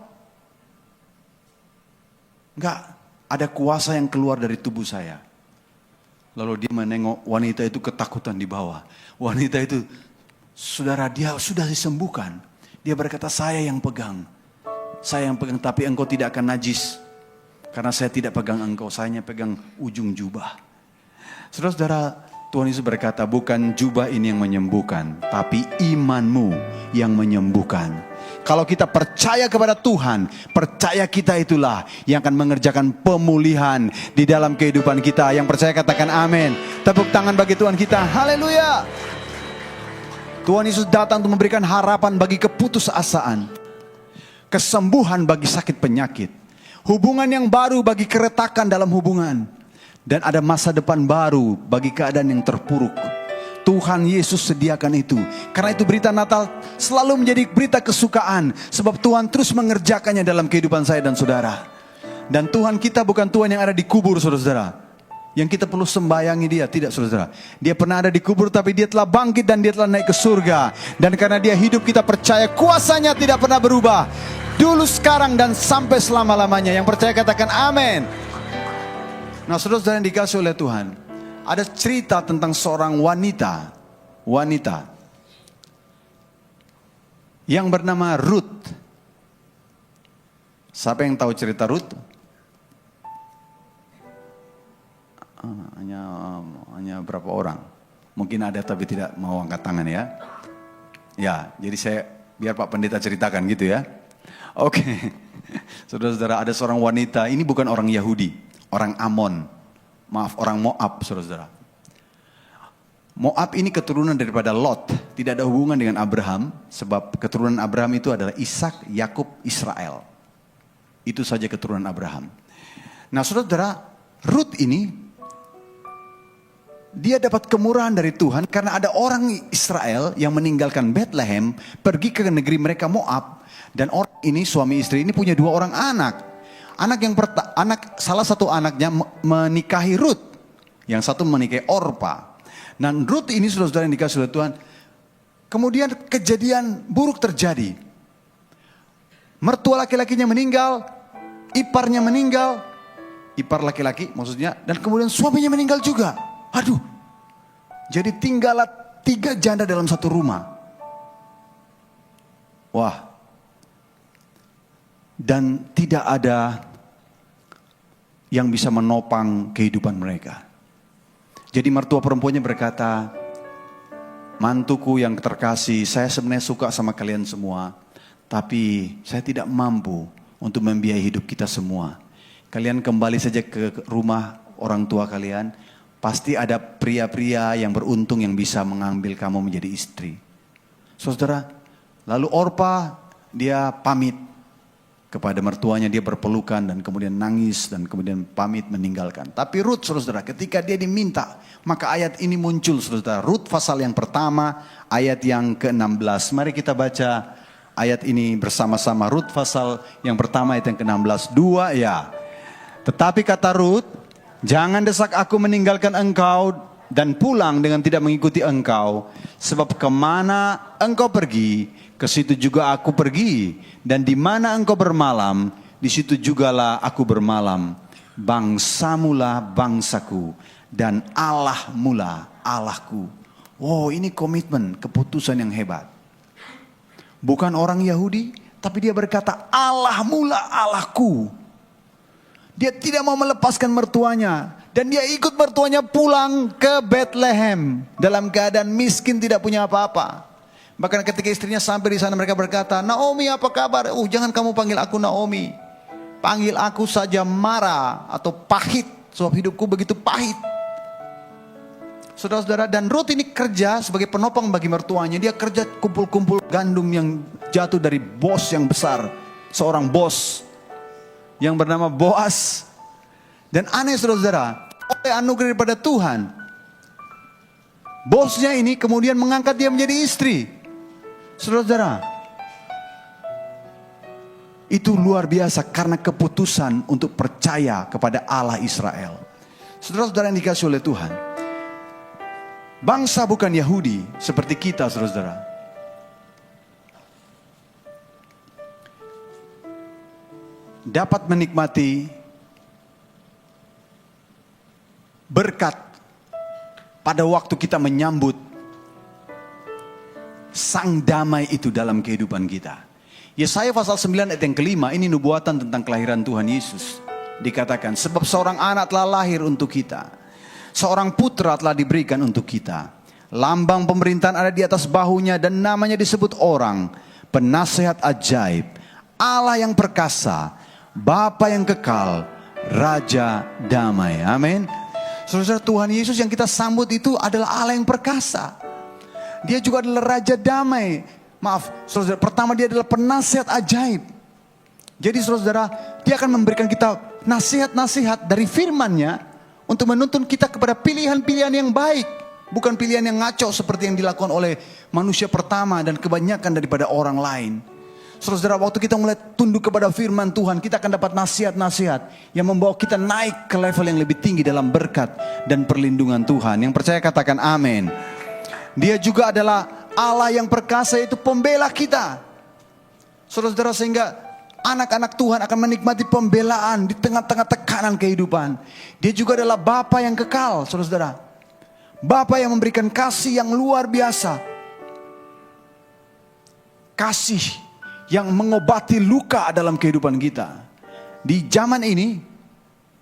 Enggak, ada kuasa yang keluar dari tubuh saya. Lalu dia menengok wanita itu ketakutan di bawah. Wanita itu, saudara, dia sudah disembuhkan. Dia berkata, saya yang pegang. Saya yang pegang, tapi engkau tidak akan najis. Karena saya tidak pegang engkau, saya hanya pegang ujung jubah. Saudara-saudara, Tuhan Yesus berkata, bukan jubah ini yang menyembuhkan, tapi imanmu yang menyembuhkan. Kalau kita percaya kepada Tuhan, percaya kita itulah yang akan mengerjakan pemulihan di dalam kehidupan kita. Yang percaya katakan amin. Tepuk tangan bagi Tuhan kita. Haleluya. Tuhan Yesus datang untuk memberikan harapan bagi keputusasaan, kesembuhan bagi sakit penyakit, hubungan yang baru bagi keretakan dalam hubungan, dan ada masa depan baru bagi keadaan yang terpuruk. Tuhan Yesus sediakan itu. Karena itu berita Natal selalu menjadi berita kesukaan. Sebab Tuhan terus mengerjakannya dalam kehidupan saya dan saudara. Dan Tuhan kita bukan Tuhan yang ada di kubur, saudara-saudara. Yang kita perlu sembayangi dia, tidak saudara. Dia pernah ada di kubur tapi dia telah bangkit dan dia telah naik ke surga. Dan karena dia hidup, kita percaya kuasanya tidak pernah berubah. Dulu, sekarang, dan sampai selama-lamanya. Yang percaya katakan amin. Nah, saudara-saudara yang dikasih oleh Tuhan, ada cerita tentang seorang wanita yang bernama Ruth. Siapa yang tahu cerita Ruth? Hanya berapa orang? Mungkin ada tapi tidak mau angkat tangan ya. Ya, jadi saya biar Pak Pendeta ceritakan gitu ya. Oke. Saudara-saudara, ada seorang wanita, ini bukan orang Yahudi, orang Amon. Maaf, orang Moab, saudara-saudara. Moab ini keturunan daripada Lot. Tidak ada hubungan dengan Abraham. Sebab keturunan Abraham itu adalah Ishak, Yakub, Israel. Itu saja keturunan Abraham. Nah, saudara, Ruth ini, dia dapat kemurahan dari Tuhan. Karena ada orang Israel yang meninggalkan Bethlehem, pergi ke negeri mereka Moab. Dan orang ini, suami istri ini punya 2 orang anak. Salah satu anaknya menikahi Ruth, yang satu menikahi Orpa. Dan Ruth ini saudara-saudara yang dikasih oleh Tuhan, kemudian kejadian buruk terjadi. Mertua laki-lakinya meninggal, iparnya meninggal, ipar laki-laki maksudnya, dan kemudian suaminya meninggal juga. Aduh, jadi tinggallah 3 janda dalam satu rumah. Wah. Dan tidak ada yang bisa menopang kehidupan mereka. Jadi mertua perempuannya berkata, mantuku yang terkasih, saya sebenarnya suka sama kalian semua, tapi saya tidak mampu untuk membiayai hidup kita semua. Kalian kembali saja ke rumah orang tua kalian, pasti ada pria-pria yang beruntung yang bisa mengambil kamu menjadi istri. Saudara, lalu Orpa dia pamit kepada mertuanya, dia berpelukan dan kemudian nangis dan kemudian pamit meninggalkan. Tapi Ruth, saudara, ketika dia diminta, maka ayat ini muncul, saudara. Ruth pasal yang pertama, ayat yang ke-16. Mari kita baca ayat ini bersama-sama. Ruth pasal yang pertama, ayat yang ke-16. 2 ya. Tetapi kata Ruth, jangan desak aku meninggalkan engkau dan pulang dengan tidak mengikuti engkau. Sebab kemana engkau pergi, ke situ juga aku pergi, dan di mana engkau bermalam, di situ jugalah aku bermalam. Bangsamulah bangsaku, dan Allahmulah Allahku. Oh, ini komitmen, keputusan yang hebat. bukan orang Yahudi, tapi dia berkata, Allahmu lah Allahku. Dia tidak mau melepaskan mertuanya. Dan dia ikut mertuanya pulang ke Bethlehem dalam keadaan miskin, tidak punya apa-apa. Bahkan ketika istrinya sampai di sana, mereka berkata, Naomi apa kabar? Jangan kamu panggil aku Naomi. Panggil aku saja Mara atau pahit. Sebab hidupku begitu pahit. Saudara-saudara, dan Ruth ini kerja sebagai penopang bagi mertuanya. Dia kerja kumpul-kumpul gandum yang jatuh dari bos yang besar. Seorang bos yang bernama Boas. Dan aneh saudara-saudara, oleh anugerah daripada Tuhan, bosnya ini kemudian mengangkat dia menjadi istri. Saudara-saudara, itu luar biasa karena keputusan untuk percaya kepada Allah Israel. Saudara-saudara yang dikasihi oleh Tuhan, bangsa bukan Yahudi seperti kita, saudara-saudara, dapat menikmati berkat pada waktu kita menyambut sang damai itu dalam kehidupan kita. Yesaya pasal 9 ayat yang kelima, ini nubuatan tentang kelahiran Tuhan Yesus. Dikatakan, sebab seorang anak telah lahir untuk kita, seorang putra telah diberikan untuk kita. Lambang pemerintahan ada di atas bahunya dan namanya disebut orang, penasehat ajaib, Allah yang perkasa, Bapa yang kekal, Raja damai. Amin. Saudara, Tuhan Yesus yang kita sambut itu adalah Allah yang perkasa. Dia juga adalah Raja damai. Maaf, saudara, pertama dia adalah penasehat ajaib. Jadi saudara, dia akan memberikan kita nasihat-nasihat dari firman-Nya untuk menuntun kita kepada pilihan-pilihan yang baik. Bukan pilihan yang ngaco seperti yang dilakukan oleh manusia pertama dan kebanyakan daripada orang lain. Saudara, waktu kita mulai tunduk kepada firman Tuhan, kita akan dapat nasihat-nasihat yang membawa kita naik ke level yang lebih tinggi dalam berkat dan perlindungan Tuhan. Yang percaya katakan amin. Dia juga adalah Allah yang perkasa, yaitu pembela kita. Saudara-saudara, sehingga anak-anak Tuhan akan menikmati pembelaan di tengah-tengah tekanan kehidupan. Dia juga adalah Bapa yang kekal, saudara-saudara. Bapa yang memberikan kasih yang luar biasa. Kasih yang mengobati luka dalam kehidupan kita. Di zaman ini,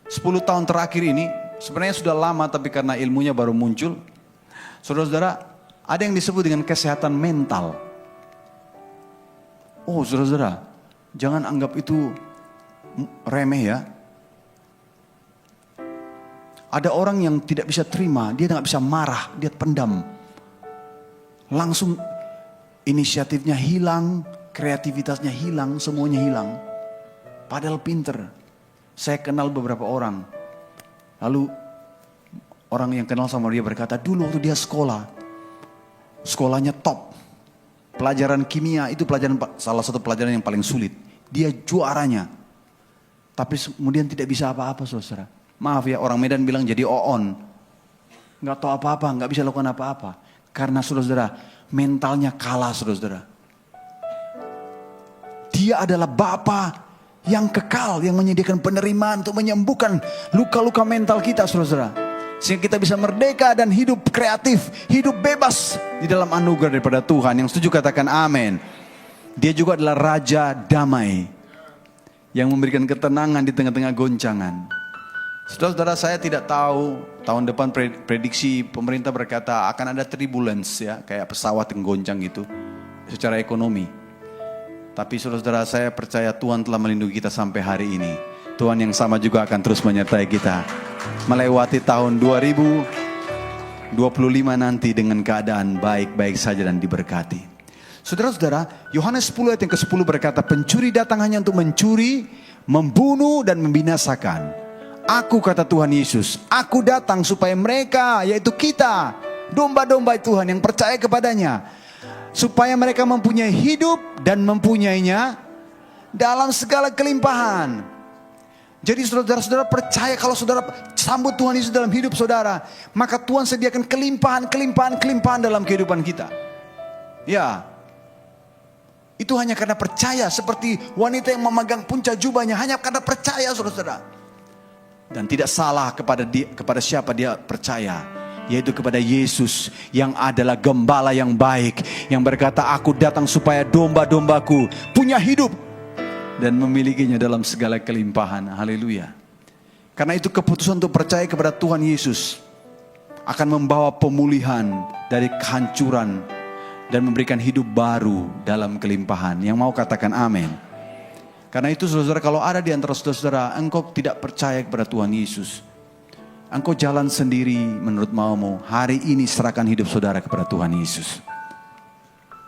10 tahun terakhir ini, sebenarnya sudah lama tapi karena ilmunya baru muncul. Saudara-saudara, ada yang disebut dengan kesehatan mental. Oh saudara-saudara, jangan anggap itu remeh ya. Ada orang yang tidak bisa terima, dia tidak bisa marah, dia pendam. Langsung inisiatifnya hilang, kreativitasnya hilang, semuanya hilang. Padahal pinter. Saya kenal beberapa orang. Lalu orang yang kenal sama dia berkata, dulu waktu dia sekolahnya top. Pelajaran kimia itu salah satu pelajaran yang paling sulit. Dia juaranya. Tapi kemudian tidak bisa apa-apa, saudara. Maaf ya, orang Medan bilang jadi oon. Nggak tahu apa-apa, nggak bisa lakukan apa-apa. Karena saudara, mentalnya kalah, saudara. Dia adalah Bapa yang kekal, yang menyediakan penerimaan untuk menyembuhkan luka-luka mental kita, saudara. Sehingga kita bisa merdeka dan hidup kreatif, hidup bebas di dalam anugerah daripada Tuhan. Yang setuju katakan amin. Dia juga adalah Raja damai yang memberikan ketenangan di tengah-tengah goncangan. Saudara-saudara, saya tidak tahu tahun depan prediksi pemerintah berkata akan ada turbulence ya, kayak pesawat yang goncang gitu secara ekonomi. Tapi saudara-saudara, saya percaya Tuhan telah melindungi kita sampai hari ini. Tuhan yang sama juga akan terus menyertai kita melewati tahun 2025 nanti dengan keadaan baik-baik saja dan diberkati. Saudara-saudara, Yohanes 10 ayat yang ke-10 berkata, pencuri datang hanya untuk mencuri, membunuh dan membinasakan. Aku, kata Tuhan Yesus, aku datang supaya mereka, yaitu kita, domba-domba Tuhan yang percaya kepadanya, supaya mereka mempunyai hidup dan mempunyainya dalam segala kelimpahan. Jadi saudara-saudara percaya kalau saudara sambut Tuhan Yesus dalam hidup saudara, maka Tuhan sediakan kelimpahan dalam kehidupan kita. Ya, itu hanya karena percaya, seperti wanita yang memegang puncak jubahnya, hanya karena percaya, saudara-saudara. Dan tidak salah kepada siapa dia percaya. yaitu kepada Yesus yang adalah gembala yang baik, yang berkata, aku datang supaya domba-dombaku punya hidup dan memilikinya dalam segala kelimpahan. Haleluya. Karena itu keputusan untuk percaya kepada Tuhan Yesus akan membawa pemulihan dari kehancuran dan memberikan hidup baru dalam kelimpahan. Yang mau katakan amin. Karena itu saudara, kalau ada di antara saudara engkau tidak percaya kepada Tuhan Yesus, engkau jalan sendiri menurut maumu, hari ini serahkan hidup saudara kepada Tuhan Yesus.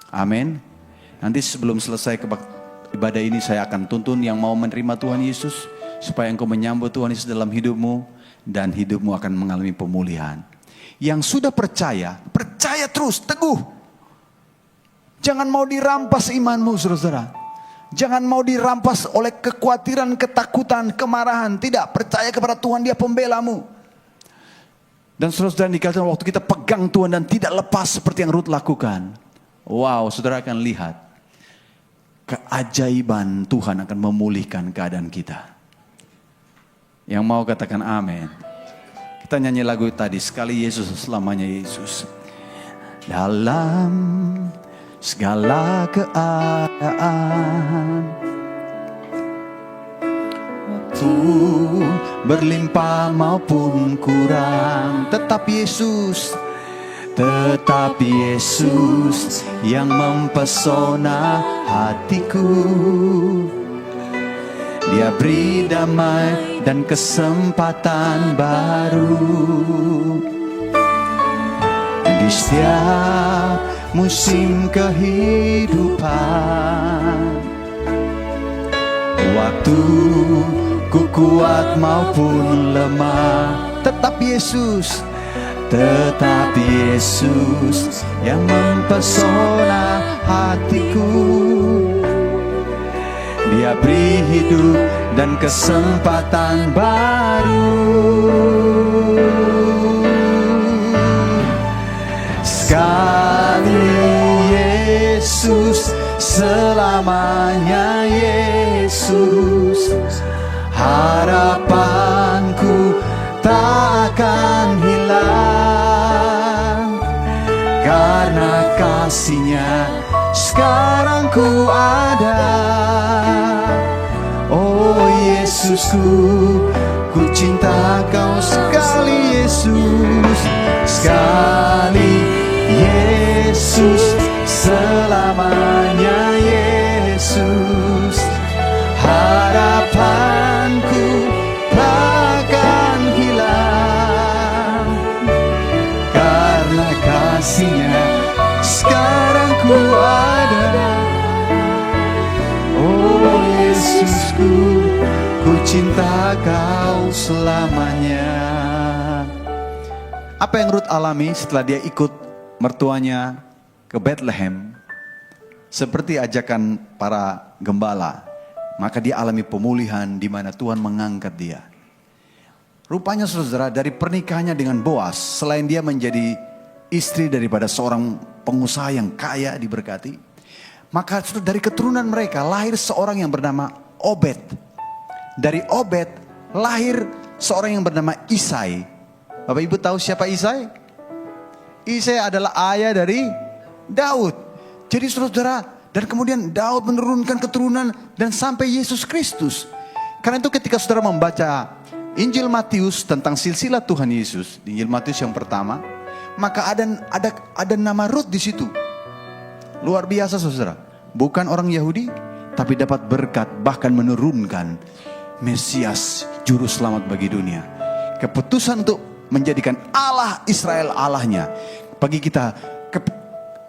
Amin. Nanti sebelum selesai ibadah ini saya akan tuntun yang mau menerima Tuhan Yesus, supaya engkau menyambut Tuhan Yesus dalam hidupmu, dan hidupmu akan mengalami pemulihan. Yang sudah percaya, percaya terus, teguh. Jangan mau dirampas imanmu saudara. Jangan mau dirampas oleh kekhawatiran, ketakutan, kemarahan. Tidak, percaya kepada Tuhan, Dia pembelamu. Dan saudara dikatakan waktu kita pegang Tuhan dan tidak lepas seperti yang Ruth lakukan. Wow, saudara akan lihat keajaiban Tuhan akan memulihkan keadaan kita. Yang mau katakan amin. Kita nyanyi lagu tadi, sekali Yesus selamanya Yesus. Dalam segala keadaan, berlimpah maupun kurang, tetap Yesus yang mempesona hatiku. Dia beri damai dan kesempatan baru di setiap musim kehidupan. Waktu ku kuat maupun lemah, tetap Yesus yang mempesona hatiku. Dia beri hidup dan kesempatan baru. Sekali Yesus, selamanya Yesus. Harapanku tak akan hilang, karena kasih-Nya sekarang ku ada. Oh Yesusku, ku cinta Kau sekali Yesus. Sekali Yesus, selamanya Yesus. Harapanku takkan hilang, karena kasih-Nya sekarang ku ada. Oh Yesusku, ku cinta Kau selamanya. Apa yang Ruth alami setelah dia ikut mertuanya ke Bethlehem, seperti ajakan para gembala, maka dia alami pemulihan di mana Tuhan mengangkat dia. Rupanya saudara, dari pernikahannya dengan Boas, selain dia menjadi istri daripada seorang pengusaha yang kaya diberkati, maka dari keturunan mereka lahir seorang yang bernama Obed. Dari Obed lahir seorang yang bernama Isai. Bapak Ibu tahu siapa Isai? Isai adalah ayah dari Daud. Jadi saudara, dan kemudian Daud menurunkan keturunan dan sampai Yesus Kristus. Karena itu ketika saudara membaca Injil Matius tentang silsilah Tuhan Yesus, di Injil Matius yang pertama, maka ada nama Ruth di situ. Luar biasa saudara. Bukan orang Yahudi, tapi dapat berkat, bahkan menurunkan Mesias, juru selamat bagi dunia. Keputusan untuk menjadikan Allah Israel Allahnya. Bagi kita,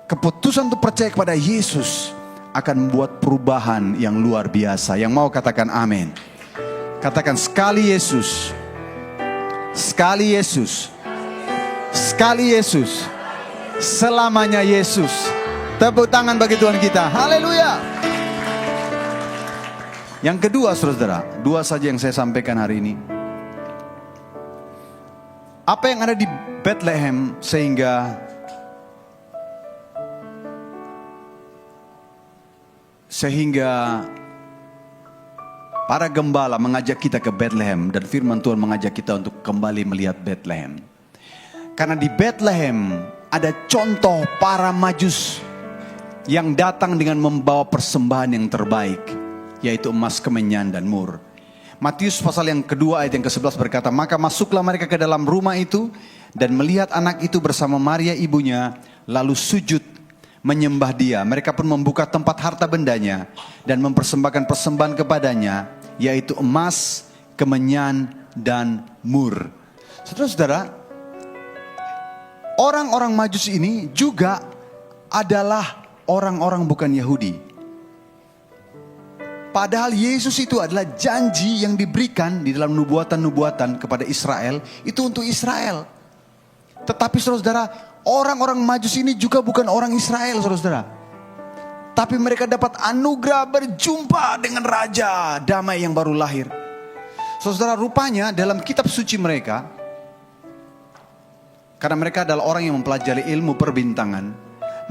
keputusan untuk percaya kepada Yesus akan membuat perubahan yang luar biasa. Yang mau katakan amin. Katakan sekali Yesus. Sekali Yesus. Sekali Yesus. Selamanya Yesus. Tepuk tangan bagi Tuhan kita. Haleluya. Yang kedua saudara, dua saja yang saya sampaikan hari ini. Apa yang ada di Bethlehem sehingga para gembala mengajak kita ke Bethlehem, dan firman Tuhan mengajak kita untuk kembali melihat Bethlehem. Karena di Bethlehem ada contoh para majus yang datang dengan membawa persembahan yang terbaik, yaitu emas, kemenyan, dan mur. Matius pasal yang kedua ayat yang ke-11 berkata, maka masuklah mereka ke dalam rumah itu dan melihat anak itu bersama Maria ibunya, lalu sujud menyembah dia. Mereka pun membuka tempat harta bendanya dan mempersembahkan persembahan kepadanya, yaitu emas, kemenyan, dan mur. Saudara-saudara, orang-orang majus ini juga adalah orang-orang bukan Yahudi. Padahal Yesus itu adalah janji yang diberikan di dalam nubuatan-nubuatan kepada Israel, itu untuk Israel. Tetapi saudara-saudara, orang-orang majus ini juga bukan orang Israel, saudara-saudara. Tapi mereka dapat anugerah berjumpa dengan Raja damai yang baru lahir. Saudara, rupanya dalam kitab suci mereka, karena mereka adalah orang yang mempelajari ilmu perbintangan,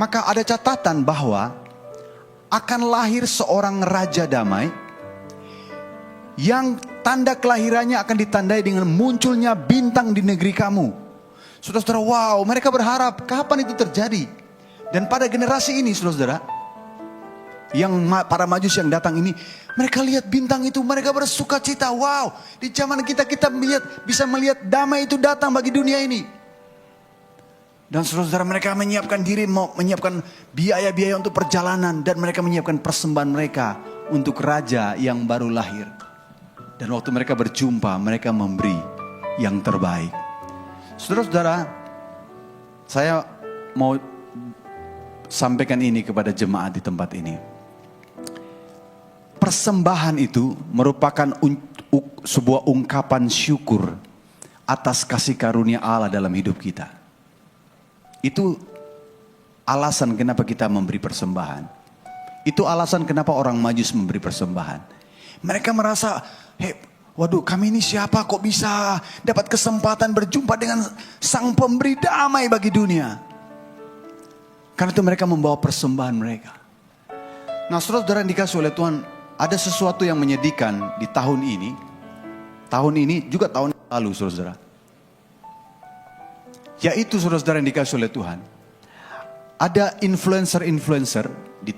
maka ada catatan bahwa akan lahir seorang Raja damai yang tanda kelahirannya akan ditandai dengan munculnya bintang di negeri kamu. Saudara-saudara, wow, mereka berharap kapan itu terjadi. Dan pada generasi ini, saudara-saudara, yang para majus yang datang ini, mereka lihat bintang itu, mereka bersuka cita. Wow, di zaman kita bisa melihat damai itu datang bagi dunia ini. Dan saudara-saudara, mereka menyiapkan diri, menyiapkan biaya-biaya untuk perjalanan, dan mereka menyiapkan persembahan mereka untuk Raja yang baru lahir. Dan waktu mereka berjumpa, mereka memberi yang terbaik. Saudara-saudara, saya mau sampaikan ini kepada jemaat di tempat ini. Persembahan itu merupakan sebuah ungkapan syukur atas kasih karunia Allah dalam hidup kita. Itu alasan kenapa kita memberi persembahan. Itu alasan kenapa orang majus memberi persembahan. Mereka merasa, waduh, kami ini siapa kok bisa dapat kesempatan berjumpa dengan sang pemberi damai bagi dunia. Karena itu mereka membawa persembahan mereka. Nah, saudara-saudara yang dikasih oleh Tuhan, ada sesuatu yang menyedihkan di tahun ini. Tahun ini juga tahun lalu, saudara-saudara. Yaitu saudara-saudara yang dikasih oleh Tuhan, ada influencer-influencer di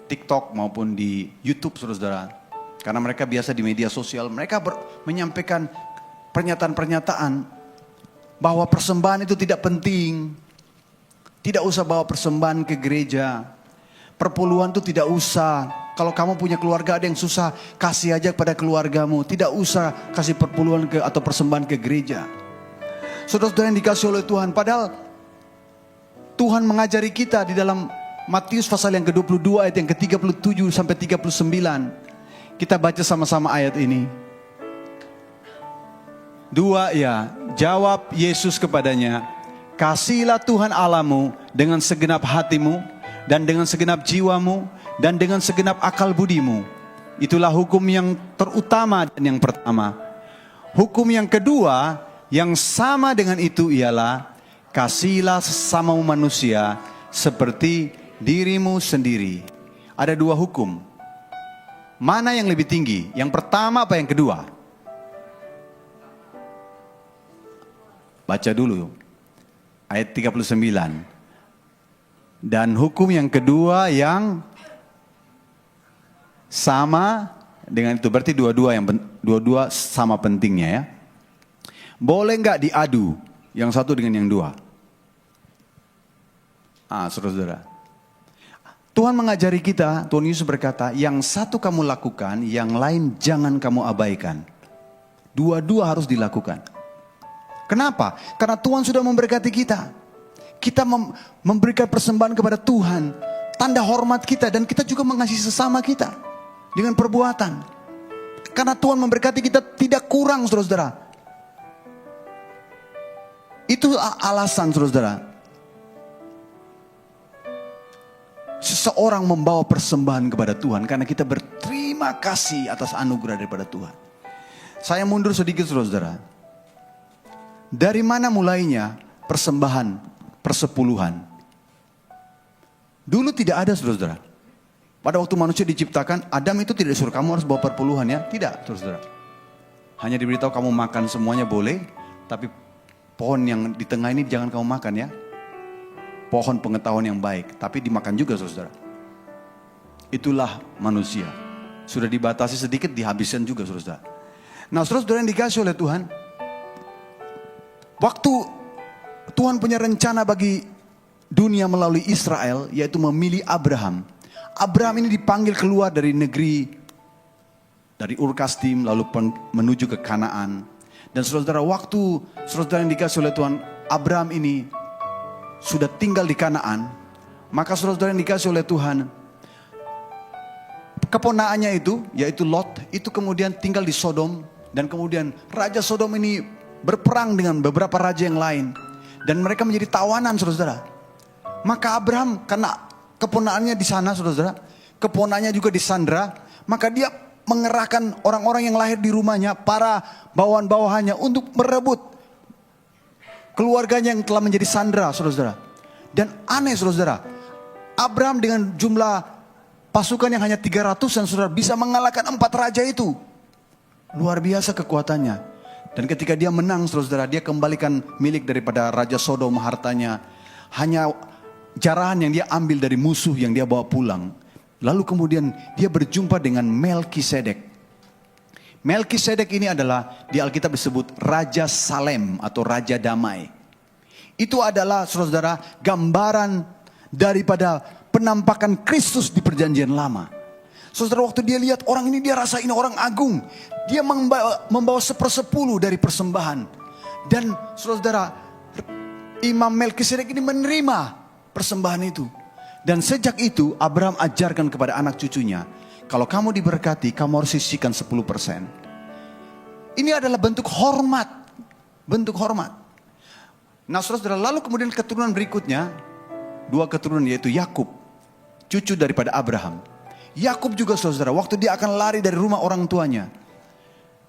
TikTok maupun di YouTube, saudara-saudara. Karena mereka biasa di media sosial, mereka menyampaikan pernyataan-pernyataan bahwa persembahan itu tidak penting. Tidak usah bawa persembahan ke gereja. Perpuluhan itu tidak usah. Kalau kamu punya keluarga ada yang susah, kasih aja kepada keluargamu. Tidak usah kasih perpuluhan atau persembahan ke gereja. Saudara-saudara yang dikasih oleh Tuhan, padahal Tuhan mengajari kita di dalam Matius pasal yang ke-22 ayat yang ke-37 sampai 39. Kita baca sama-sama ayat ini. 2, ya, jawab Yesus kepadanya, kasihilah Tuhan Allahmu dengan segenap hatimu dan dengan segenap jiwamu dan dengan segenap akal budimu. Itulah hukum yang terutama dan yang pertama. Hukum yang kedua yang sama dengan itu ialah kasihilah sesamamu manusia seperti dirimu sendiri. Ada 2 hukum. Mana yang lebih tinggi? Yang pertama apa yang kedua? Baca dulu ayat 39. Dan hukum yang kedua yang sama dengan itu, berarti dua-dua sama pentingnya, ya. Boleh nggak diadu yang satu dengan yang dua? Saudara-saudara, Tuhan mengajari kita, Tuhan Yesus berkata, yang satu kamu lakukan, yang lain jangan kamu abaikan. Dua-dua harus dilakukan. Kenapa? Karena Tuhan sudah memberkati kita. Kita memberikan persembahan kepada Tuhan, tanda hormat kita, dan kita juga mengasihi sesama kita dengan perbuatan. Karena Tuhan memberkati kita tidak kurang, saudara-saudara. Itu alasan, saudara-saudara, seseorang membawa persembahan kepada Tuhan karena kita berterima kasih atas anugerah daripada Tuhan. Saya mundur sedikit, saudara-saudara. Dari mana mulainya persembahan persepuluhan? Dulu tidak ada, saudara-saudara. Pada waktu manusia diciptakan, Adam itu tidak disuruh kamu harus bawa perpuluhan, ya. Tidak, saudara-saudara. Hanya diberitahu kamu makan semuanya boleh, tapi pohon yang di tengah ini jangan kamu makan ya. Pohon pengetahuan yang baik, tapi dimakan juga saudara. Itulah manusia. Sudah dibatasi sedikit, dihabiskan juga saudara. Nah saudara yang dikasih oleh Tuhan, waktu Tuhan punya rencana bagi dunia melalui Israel, yaitu memilih Abraham. Abraham ini dipanggil keluar dari negeri, dari Ur Kasdim, lalu menuju ke Kanaan. Dan saudara, waktu saudara yang dikasih oleh Tuhan, Abraham ini sudah tinggal di Kanaan, maka saudara yang dikasih oleh Tuhan, keponakannya itu, yaitu Lot, itu kemudian tinggal di Sodom. Dan kemudian Raja Sodom ini berperang dengan beberapa raja yang lain. Dan mereka menjadi tawanan saudara. Maka Abraham, karena keponakannya di sana saudara, keponakannya juga disandra, maka dia mengerahkan orang-orang yang lahir di rumahnya, para bawahan-bawahannya untuk merebut keluarganya yang telah menjadi sandra saudara. Dan aneh saudara, Abraham dengan jumlah pasukan yang hanya 300-an saudara bisa mengalahkan 4 raja itu. Luar biasa kekuatannya. Dan ketika dia menang saudara, dia kembalikan milik daripada Raja Sodom hartanya. Hanya jarahan yang dia ambil dari musuh yang dia bawa pulang. Lalu kemudian dia berjumpa dengan Melkisedek. Melkisedek ini adalah di Alkitab disebut Raja Salem atau Raja Damai. Itu adalah saudara gambaran daripada penampakan Kristus di perjanjian lama. Saudara, waktu dia lihat orang ini, dia rasa ini orang agung. Dia membawa 1/10 dari persembahan. Dan saudara, Imam Melkisedek ini menerima persembahan itu. Dan sejak itu Abraham ajarkan kepada anak cucunya, kalau kamu diberkati, kamu harus sisihkan 10%. Ini adalah bentuk hormat. Bentuk hormat. Nah saudara, lalu kemudian keturunan berikutnya, 2 keturunan yaitu Yakub, cucu daripada Abraham. Yakub juga saudara, waktu dia akan lari dari rumah orang tuanya,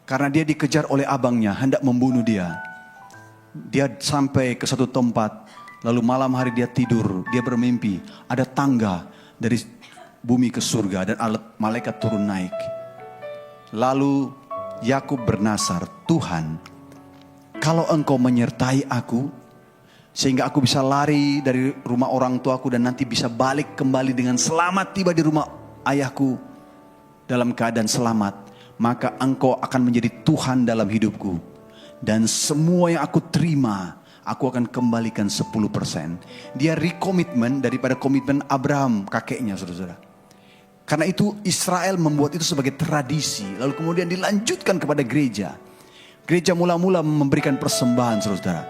karena dia dikejar oleh abangnya, hendak membunuh dia. Dia sampai ke satu tempat, lalu malam hari dia tidur, dia bermimpi, ada tangga dari bumi ke surga dan malaikat turun naik. Lalu Yakub bernasar, Tuhan, kalau engkau menyertai aku, sehingga aku bisa lari dari rumah orang tuaku dan nanti bisa balik kembali dengan selamat tiba di rumah ayahku dalam keadaan selamat, maka engkau akan menjadi Tuhan dalam hidupku. Dan semua yang aku terima, aku akan kembalikan 10%. Dia rekomitmen daripada komitmen Abraham kakeknya saudara. Karena itu Israel membuat itu sebagai tradisi. Lalu kemudian dilanjutkan kepada gereja. Gereja mula-mula memberikan persembahan saudara.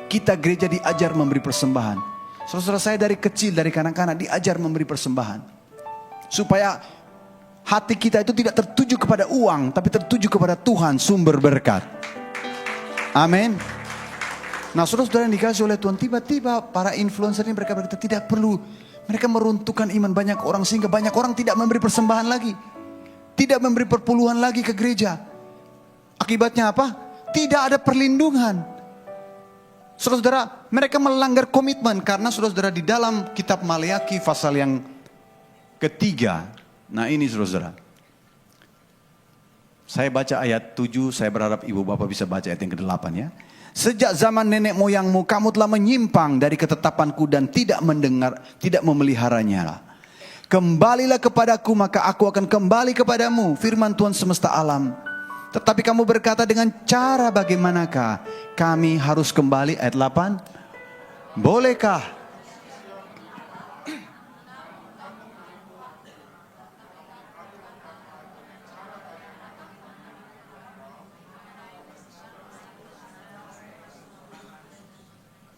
Kita gereja diajar memberi persembahan. Saudara, saya dari kecil, dari kanak-kanak diajar memberi persembahan. Supaya hati kita itu tidak tertuju kepada uang, tapi tertuju kepada Tuhan, sumber berkat. Amin. Nah saudara-saudara yang dikasih oleh Tuhan, tiba-tiba para influencer ini mereka berkata tidak perlu. Mereka meruntuhkan iman banyak orang sehingga banyak orang tidak memberi persembahan lagi. Tidak memberi perpuluhan lagi ke gereja. Akibatnya apa? Tidak ada perlindungan. Saudara-saudara, mereka melanggar komitmen karena saudara-saudara di dalam kitab Maleakhi pasal yang ketiga. Nah ini saudara-saudara. Saya baca ayat 7, saya berharap ibu bapak bisa baca ayat yang ke-8 ya. Sejak zaman nenek moyangmu kamu telah menyimpang dari ketetapanku dan tidak mendengar, tidak memeliharanya. Kembalilah kepadaku maka aku akan kembali kepadamu, firman Tuhan semesta alam. Tetapi kamu berkata dengan cara bagaimanakah kami harus kembali? Ayat 8. Bolehkah?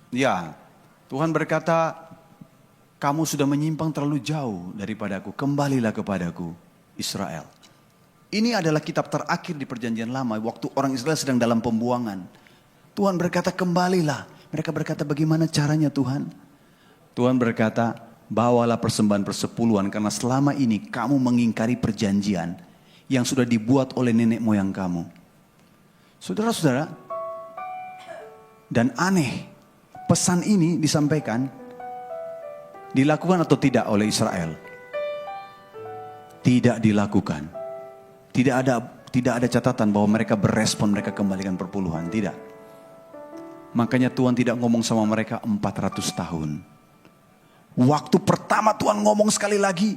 Ya, Tuhan berkata, kamu sudah menyimpang terlalu jauh daripadaku, kembalilah kepadaku, Israel. Ini adalah kitab terakhir di perjanjian lama, waktu orang Israel sedang dalam pembuangan. Tuhan berkata, kembalilah. Mereka berkata, bagaimana caranya Tuhan? Tuhan berkata, bawalah persembahan persepuluhan, karena selama ini kamu mengingkari perjanjian yang sudah dibuat oleh nenek moyang kamu. Saudara-saudara, dan aneh, pesan ini disampaikan, dilakukan atau tidak oleh Israel? Tidak dilakukan. Tidak ada catatan bahwa mereka berespon, mereka kembalikan perpuluhan. Tidak. Makanya Tuhan tidak ngomong sama mereka 400 tahun. Waktu pertama Tuhan ngomong sekali lagi,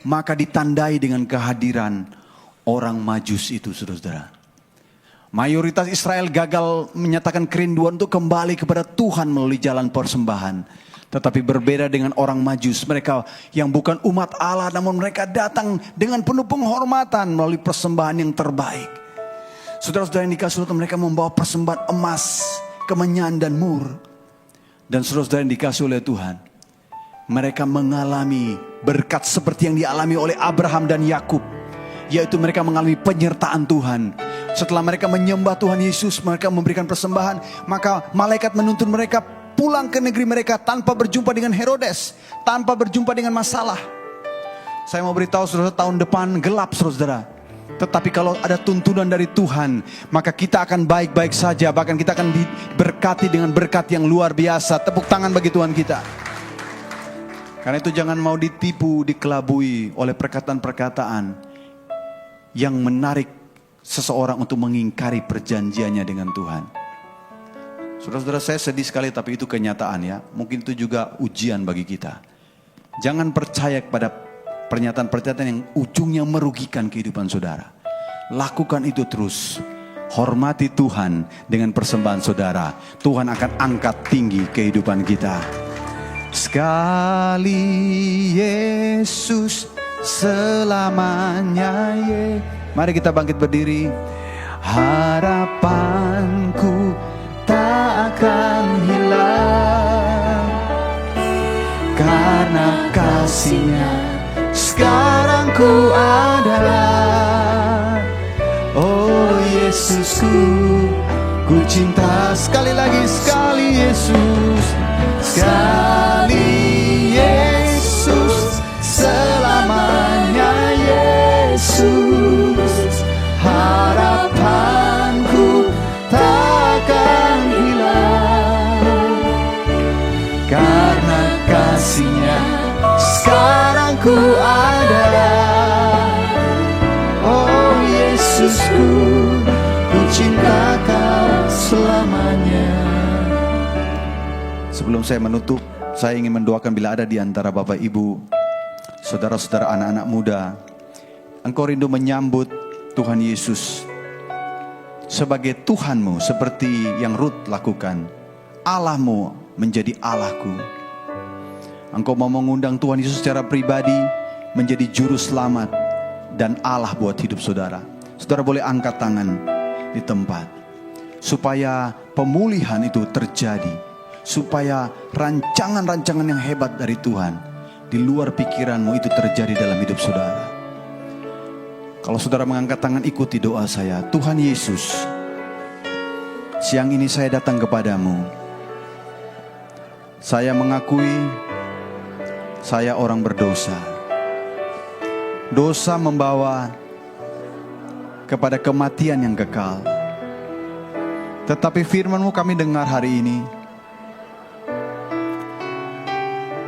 maka ditandai dengan kehadiran orang Majus itu, saudara-saudara. Mayoritas Israel gagal menyatakan kerinduan untuk kembali kepada Tuhan melalui jalan persembahan. Tetapi berbeda dengan orang Majus, mereka yang bukan umat Allah, namun mereka datang dengan penuh penghormatan melalui persembahan yang terbaik. Saudara-saudara yang dikasihi Tuhan, mereka membawa persembahan emas, kemenyan dan mur. Dan saudara-saudara yang dikasihi oleh Tuhan, mereka mengalami berkat seperti yang dialami oleh Abraham dan Yakub, yaitu mereka mengalami penyertaan Tuhan. Setelah mereka menyembah Tuhan Yesus, mereka memberikan persembahan, maka malaikat menuntun mereka pulang ke negeri mereka tanpa berjumpa dengan Herodes, tanpa berjumpa dengan masalah. Saya mau beritahu saudara, tahun depan gelap saudara. Tetapi kalau ada tuntunan dari Tuhan, maka kita akan baik-baik saja. Bahkan kita akan diberkati dengan berkat yang luar biasa. Tepuk tangan bagi Tuhan kita. Karena itu jangan mau ditipu, dikelabui oleh perkataan-perkataan yang menarik seseorang untuk mengingkari perjanjiannya dengan Tuhan. Saudara-saudara, saya sedih sekali, tapi itu kenyataan ya. Mungkin itu juga ujian bagi kita. Jangan percaya kepada pernyataan-pernyataan yang ujungnya merugikan kehidupan saudara. Lakukan itu terus. Hormati Tuhan dengan persembahan saudara. Tuhan akan angkat tinggi kehidupan kita. Sekali Yesus, selamanya Mari kita bangkit berdiri. Harapanku tak akan hilang, karena kasih-Nya sekarang ku ada. Oh Yesusku, ku cinta. Sekali lagi, sekali Yesus, sekali Yesus, selamanya Yesus. Harapanku takkan hilang, karena kasih-Nya sekarang ku ada. Oh Yesusku, ku cinta Kau selamanya. Sebelum saya menutup, saya ingin mendoakan bila ada di antara Bapak Ibu, saudara-saudara, anak-anak muda, engkau rindu menyambut Tuhan Yesus sebagai Tuhanmu seperti yang Ruth lakukan. Allahmu menjadi Allahku. Engkau mau mengundang Tuhan Yesus secara pribadi menjadi juru selamat dan Allah buat hidup saudara. Saudara boleh angkat tangan di tempat, supaya pemulihan itu terjadi, supaya rancangan-rancangan yang hebat dari Tuhan di luar pikiranmu itu terjadi dalam hidup saudara. Kalau saudara mengangkat tangan, ikuti doa saya. Tuhan Yesus, siang ini saya datang kepadamu. Saya mengakui saya orang berdosa. Dosa membawa kepada kematian yang kekal. Tetapi firman-Mu kami dengar hari ini,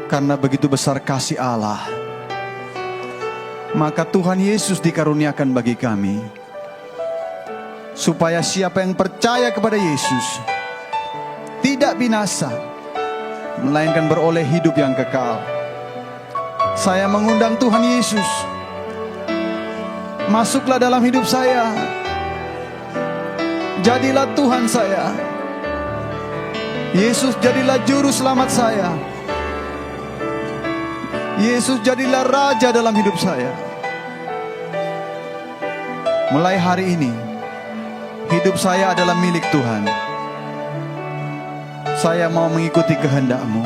karena begitu besar kasih Allah, maka Tuhan Yesus dikaruniakan bagi kami, supaya siapa yang percaya kepada Yesus tidak binasa, melainkan beroleh hidup yang kekal. Saya mengundang Tuhan Yesus, masuklah dalam hidup saya. Jadilah Tuhan saya. Yesus, jadilah juru selamat saya. Yesus, jadilah Raja dalam hidup saya. Mulai hari ini, hidup saya adalah milik Tuhan. Saya mau mengikuti kehendak-Mu.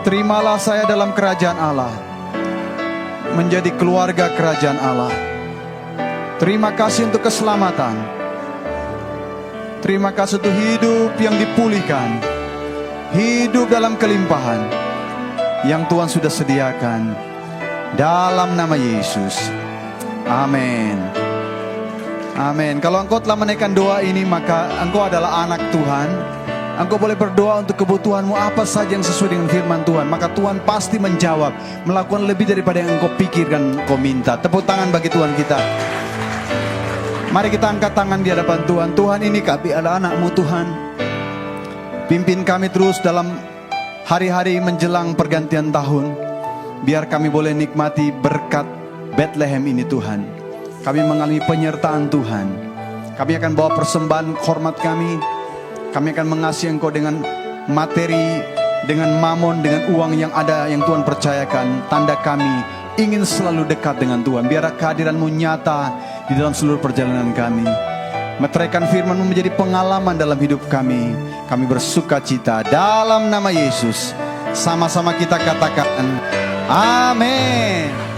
Terimalah saya dalam kerajaan Allah, menjadi keluarga kerajaan Allah. Terima kasih untuk keselamatan. Terima kasih untuk hidup yang dipulihkan, hidup dalam kelimpahan yang Tuhan sudah sediakan. Dalam nama Yesus, amin. Amin. Kalau engkau telah menaikkan doa ini, maka engkau adalah anak Tuhan. Engkau boleh berdoa untuk kebutuhanmu apa saja yang sesuai dengan firman Tuhan. Maka Tuhan pasti menjawab, melakukan lebih daripada yang engkau pikirkan, engkau minta. Tepuk tangan bagi Tuhan kita. Mari kita angkat tangan di hadapan Tuhan. Tuhan, ini kami adalah anak-Mu Tuhan. Pimpin kami terus dalam hari-hari menjelang pergantian tahun. Biar kami boleh nikmati berkat Bethlehem ini Tuhan. Kami mengalami penyertaan Tuhan. Kami akan bawa persembahan hormat kami. Kami akan mengasihi Engkau dengan materi, dengan mamon, dengan uang yang ada yang Tuhan percayakan. Tanda kami ingin selalu dekat dengan Tuhan. Biar kehadiran-Mu nyata di dalam seluruh perjalanan kami. Meteraikan firman-Mu menjadi pengalaman dalam hidup kami. Kami bersuka cita dalam nama Yesus. Sama-sama kita katakan, amin.